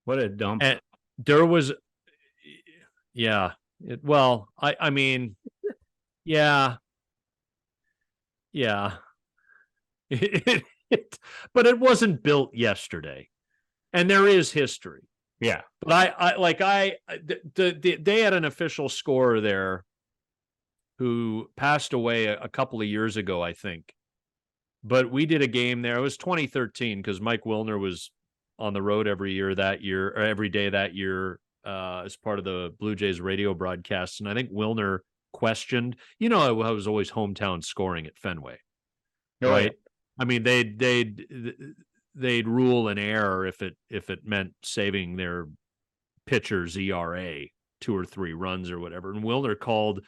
[SPEAKER 2] What a dump.
[SPEAKER 1] And there was, I mean, yeah. But it wasn't built yesterday. And there is history.
[SPEAKER 2] Yeah.
[SPEAKER 1] But they had an official scorer there who passed away a couple of years ago, I think. But we did a game there. It was 2013 because Mike Wilner was on the road every day that year as part of the Blue Jays radio broadcasts. And I think Wilner questioned, I was always hometown scoring at Fenway.
[SPEAKER 2] Oh,
[SPEAKER 1] right?
[SPEAKER 2] Yeah.
[SPEAKER 1] I mean, they'd rule an error if it meant saving their pitcher's ERA 2 or 3 runs or whatever. And Wilner called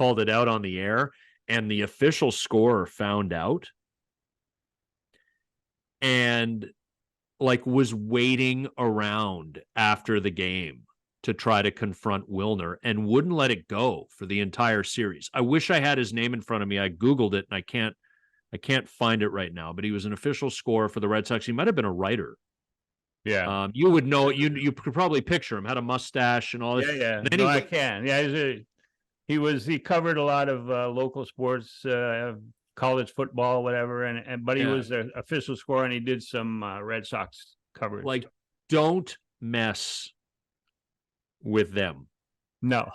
[SPEAKER 1] it out on the air, and the official scorer found out. And was waiting around after the game to try to confront Wilner and wouldn't let it go for the entire series. I wish I had his name in front of me. I Googled it and I can't find it right now, but he was an official scorer for the Red Sox. He might have been a writer.
[SPEAKER 2] Yeah.
[SPEAKER 1] You would know, you could probably picture him, had a mustache and all this.
[SPEAKER 2] Yeah.
[SPEAKER 1] And then
[SPEAKER 2] No, I can. Yeah, he covered a lot of local sports, college football, whatever, but he was an official scorer, and he did some Red Sox coverage.
[SPEAKER 1] Like, don't mess with them.
[SPEAKER 2] No.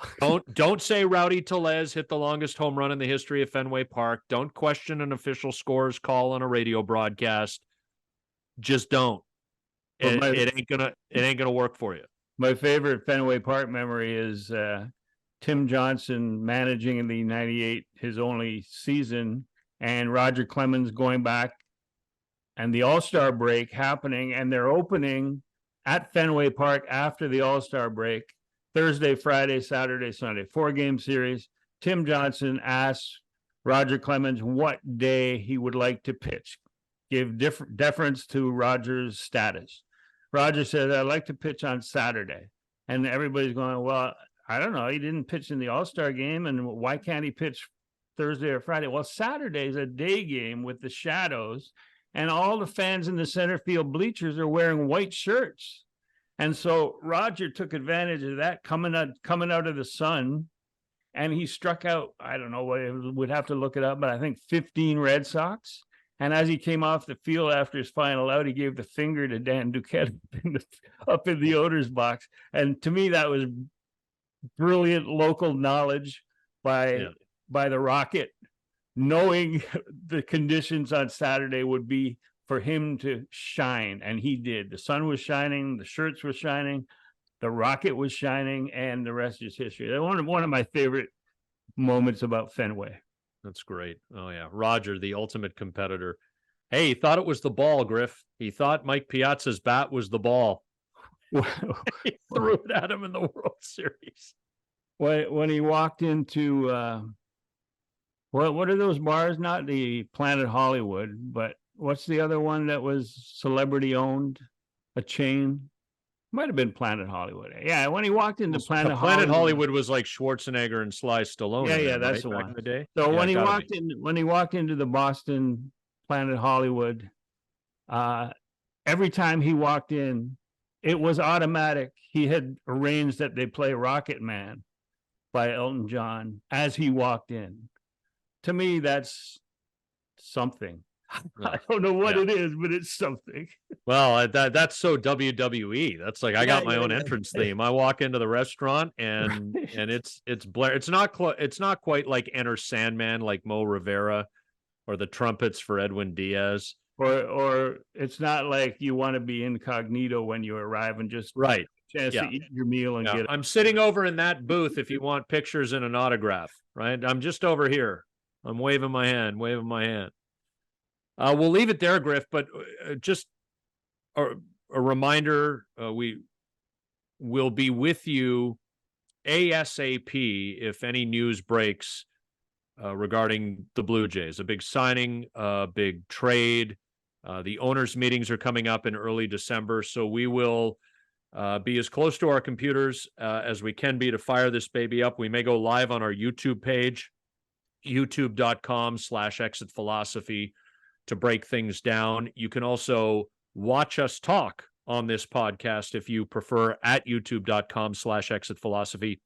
[SPEAKER 1] Don't say Rowdy Tellez hit the longest home run in the history of Fenway Park. Don't question an official scorer's call on a radio broadcast. Just don't. It ain't gonna work for you.
[SPEAKER 2] My favorite Fenway Park memory is Tim Johnson managing in the 98, his only season, and Roger Clemens going back, and the All-Star break happening, and they're opening at Fenway Park after the All-Star break, Thursday, Friday, Saturday, Sunday, 4-game series. Tim Johnson asks Roger Clemens what day he would like to pitch, give deference to Roger's status. Roger says, I'd like to pitch on Saturday. And everybody's going, well, I don't know. He didn't pitch in the All-Star game, and why can't he pitch Thursday or Friday? Well, Saturday is a day game with the shadows, and all the fans in the center field bleachers are wearing white shirts. And so Roger took advantage of that coming out of the sun, and he struck out, I don't know, we'd have to look it up, but I think 15 Red Sox. And as he came off the field after his final out, he gave the finger to Dan Duquette up in the owner's box. And to me, that was brilliant local knowledge by the Rocket, knowing the conditions on Saturday would be for him to shine. And he did. The sun was shining, the shirts were shining, the Rocket was shining, and the rest is history. One of my favorite moments about Fenway.
[SPEAKER 1] That's great. Oh, yeah. Roger, the ultimate competitor. Hey, he thought it was the ball, Griff. He thought Mike Piazza's bat was the ball. He threw it at him in the World Series.
[SPEAKER 2] When he walked into, what are those bars? Not the Planet Hollywood, but what's the other one that was celebrity owned? A chain? Might have been Planet Hollywood. Yeah, when he walked into Planet
[SPEAKER 1] Hollywood was like Schwarzenegger and Sly Stallone.
[SPEAKER 2] Yeah, that's the one. Back in the day. So when he walked into the Boston Planet Hollywood, every time he walked in, it was automatic. He had arranged that they play Rocket Man by Elton John as he walked in. To me, that's something. I don't know what it is, but it's something.
[SPEAKER 1] Well, that's so WWE. That's like I got my own entrance theme. I walk into the restaurant and it's Blair. It's not quite like Enter Sandman, like Mo Rivera, or the trumpets for Edwin Diaz.
[SPEAKER 2] Or it's not like you want to be incognito when you arrive and just chance to eat your meal and get.
[SPEAKER 1] I'm sitting over in that booth if you want pictures and an autograph. Right, I'm just over here. I'm waving my hand. We'll leave it there, Griff, but just a reminder, we will be with you ASAP if any news breaks regarding the Blue Jays. A big signing, a big trade. The owners' meetings are coming up in early December, so we will be as close to our computers as we can be to fire this baby up. We may go live on our YouTube page, youtube.com/exitphilosophy. to break things down. You can also watch us talk on this podcast if you prefer at youtube.com/exitphilosophy.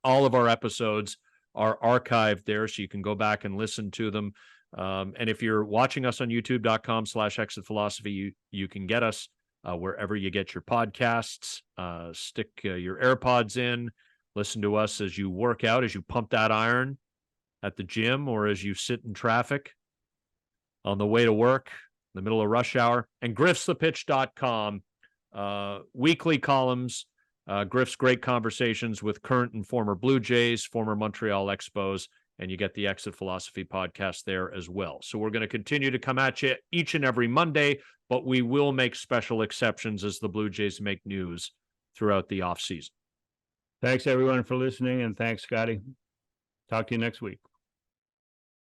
[SPEAKER 1] All of our episodes are archived there, so you can go back and listen to them. And if you're watching us on youtube.com/exitphilosophy, you can get us wherever you get your podcasts. Stick your AirPods in, listen to us as you work out, as you pump that iron at the gym, or as you sit in traffic on the way to work, in the middle of rush hour. And griffsthepitch.com, weekly columns, Griff's great conversations with current and former Blue Jays, former Montreal Expos, and you get the Exit Philosophy podcast there as well. So we're going to continue to come at you each and every Monday, but we will make special exceptions as the Blue Jays make news throughout the offseason.
[SPEAKER 2] Thanks, everyone, for listening, and thanks, Scotty. Talk to you next week.